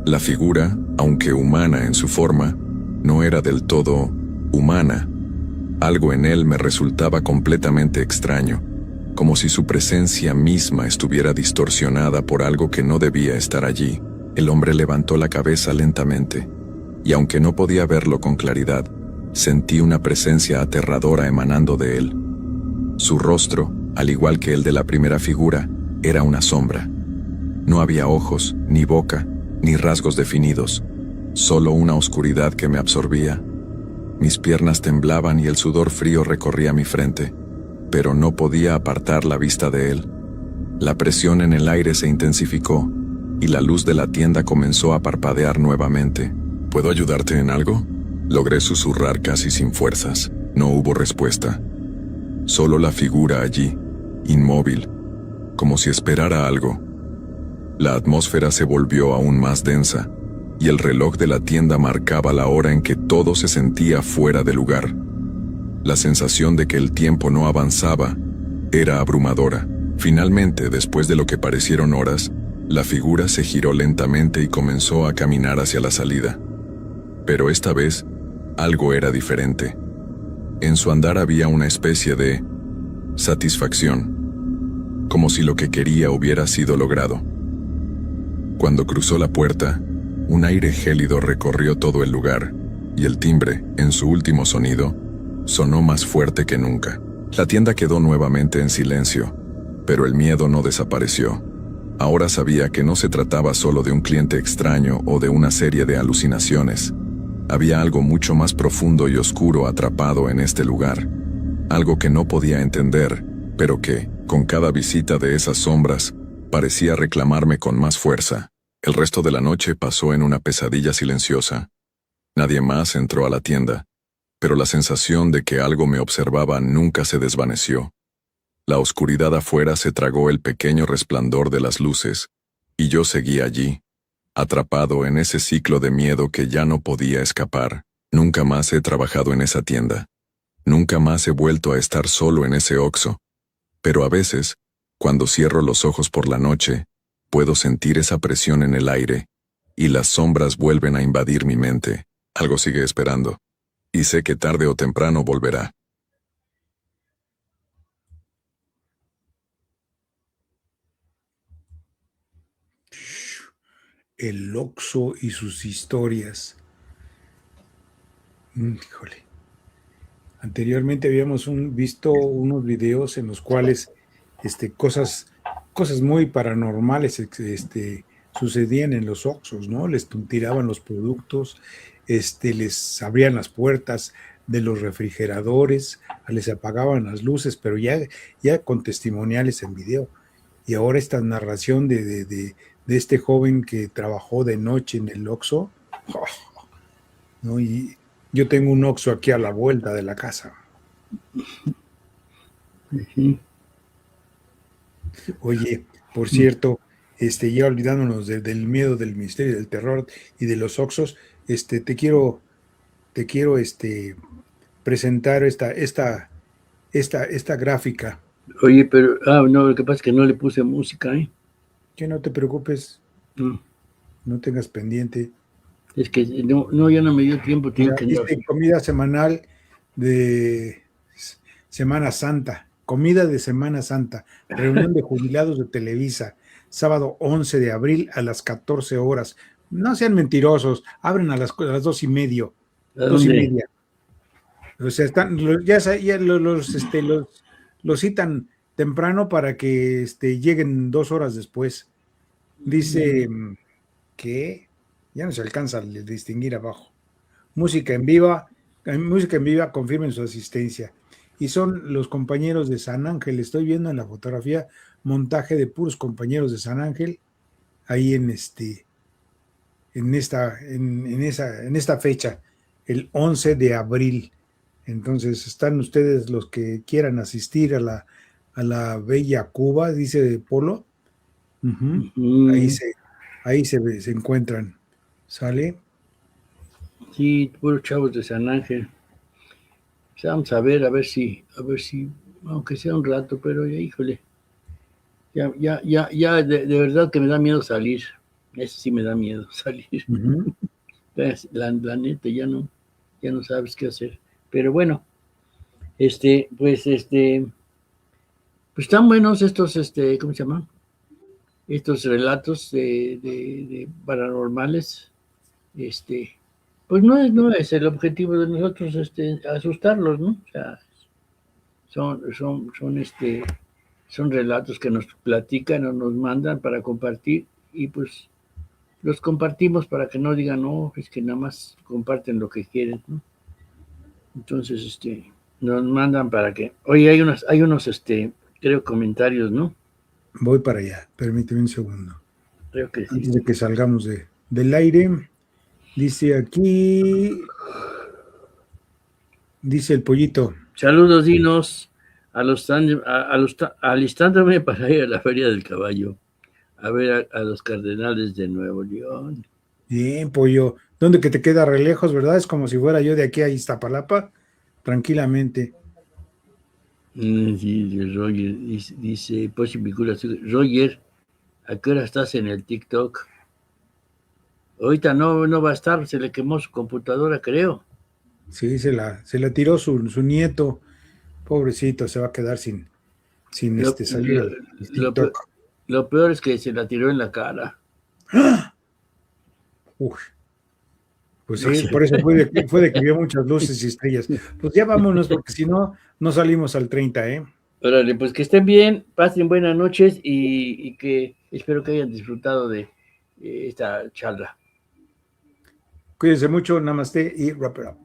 La figura, aunque humana en su forma, no era del todo humana. Algo en él me resultaba completamente extraño, como si su presencia misma estuviera distorsionada por algo que no debía estar allí. El hombre levantó la cabeza lentamente, y aunque no podía verlo con claridad, sentí una presencia aterradora emanando de él. Su rostro, al igual que el de la primera figura, era una sombra. No había ojos, ni boca, ni rasgos definidos, solo una oscuridad que me absorbía. Mis piernas temblaban y el sudor frío recorría mi frente, pero no podía apartar la vista de él. La presión en el aire se intensificó, y la luz de la tienda comenzó a parpadear nuevamente. ¿Puedo ayudarte en algo?, logré susurrar casi sin fuerzas. No hubo respuesta. Solo la figura allí, inmóvil, como si esperara algo. La atmósfera se volvió aún más densa, y el reloj de la tienda marcaba la hora en que todo se sentía fuera de lugar. La sensación de que el tiempo no avanzaba era abrumadora. Finalmente, después de lo que parecieron horas, la figura se giró lentamente y comenzó a caminar hacia la salida. Pero esta vez, algo era diferente. En su andar había una especie de satisfacción, como si lo que quería hubiera sido logrado. Cuando cruzó la puerta, un aire gélido recorrió todo el lugar, y el timbre, en su último sonido, sonó más fuerte que nunca. La tienda quedó nuevamente en silencio, pero el miedo no desapareció. Ahora sabía que no se trataba solo de un cliente extraño o de una serie de alucinaciones. Había algo mucho más profundo y oscuro atrapado en este lugar, algo que no podía entender, pero que, con cada visita de esas sombras, parecía reclamarme con más fuerza. El resto de la noche pasó en una pesadilla silenciosa. Nadie más entró a la tienda, pero la sensación de que algo me observaba nunca se desvaneció. La oscuridad afuera se tragó el pequeño resplandor de las luces, y yo seguía allí, atrapado en ese ciclo de miedo que ya no podía escapar. Nunca más he trabajado en esa tienda. Nunca más he vuelto a estar solo en ese Oxxo. Pero a veces, cuando cierro los ojos por la noche, puedo sentir esa presión en el aire, y las sombras vuelven a invadir mi mente. Algo sigue esperando, y sé que tarde o temprano volverá. El Oxxo y sus historias. Híjole. Anteriormente habíamos visto unos videos en los cuales cosas muy paranormales sucedían en los Oxxos, ¿no? Les tiraban los productos, les abrían las puertas de los refrigeradores, les apagaban las luces, pero ya con testimoniales en video. Y ahora esta narración de este joven que trabajó de noche en el Oxxo, ¿no? Y yo tengo un Oxxo aquí a la vuelta de la casa. Ujú. Oye, por cierto, ya olvidándonos del miedo, del misterio, del terror y de los Oxxos, te quiero presentar esta gráfica. Oye, pero, no, lo que pasa es que no le puse música, ¿eh? Que no te preocupes, No, no tengas pendiente. es que no, ya no me dio tiempo, tengo Mira, que andar. dice comida semanal de Semana Santa, comida de Semana Santa, reunión de jubilados de Televisa, sábado 11 de abril a las 14 horas. No sean mentirosos, abren a las 2:30, ¿A 2:30. dónde? O sea, ya los citan temprano para que lleguen 2 horas después. Dice que ya no se alcanza a distinguir abajo. Música en viva, confirmen su asistencia. Y son los compañeros de San Ángel. Estoy viendo en la fotografía montaje de puros compañeros de San Ángel ahí en esta fecha, el 11 de abril. Entonces están ustedes los que quieran asistir a la bella Cuba, dice Polo. Uh-huh. Ahí se encuentran. ¿Sale? Sí, puros chavos de San Ángel. Pues vamos a ver si, aunque sea un rato, pero ya, híjole, ya, de verdad que me da miedo salir. Eso sí me da miedo salir. Uh-huh. La neta, ya no sabes qué hacer. Pero bueno, pues están buenos estos, ¿cómo se llaman? Estos relatos de paranormales. Pues no es el objetivo de nosotros, asustarlos, ¿no? O sea, son relatos que nos platican o nos mandan para compartir y pues los compartimos para que no digan, no, es que nada más comparten lo que quieren, ¿no? Entonces, nos mandan para que, oye, hay unos, creo, comentarios, ¿no? Voy para allá, permíteme un segundo. Creo que sí. Antes de que salgamos del aire, dice aquí, dice el pollito. Saludos, dinos, alistándome para ir a la Feria del Caballo, a ver a los Cardenales de Nuevo León. Bien, pollo. ¿Dónde que te queda re lejos, verdad? Es como si fuera yo de aquí a Iztapalapa, tranquilamente. Sí, Roger, dice Roger, ¿a qué hora estás en el TikTok? Ahorita no va a estar, se le quemó su computadora, creo. Sí, se la tiró su nieto. Pobrecito, se va a quedar sin salir al TikTok. Lo peor es que se la tiró en la cara. ¡Ah! Uf. Pues sí, por eso fue de que vio muchas luces y estrellas. Pues ya vámonos, porque si no, no salimos al 30, ¿eh? Órale, pues que estén bien, pasen buenas noches y que espero que hayan disfrutado de esta charla. Cuídense mucho, namaste y wrap it up.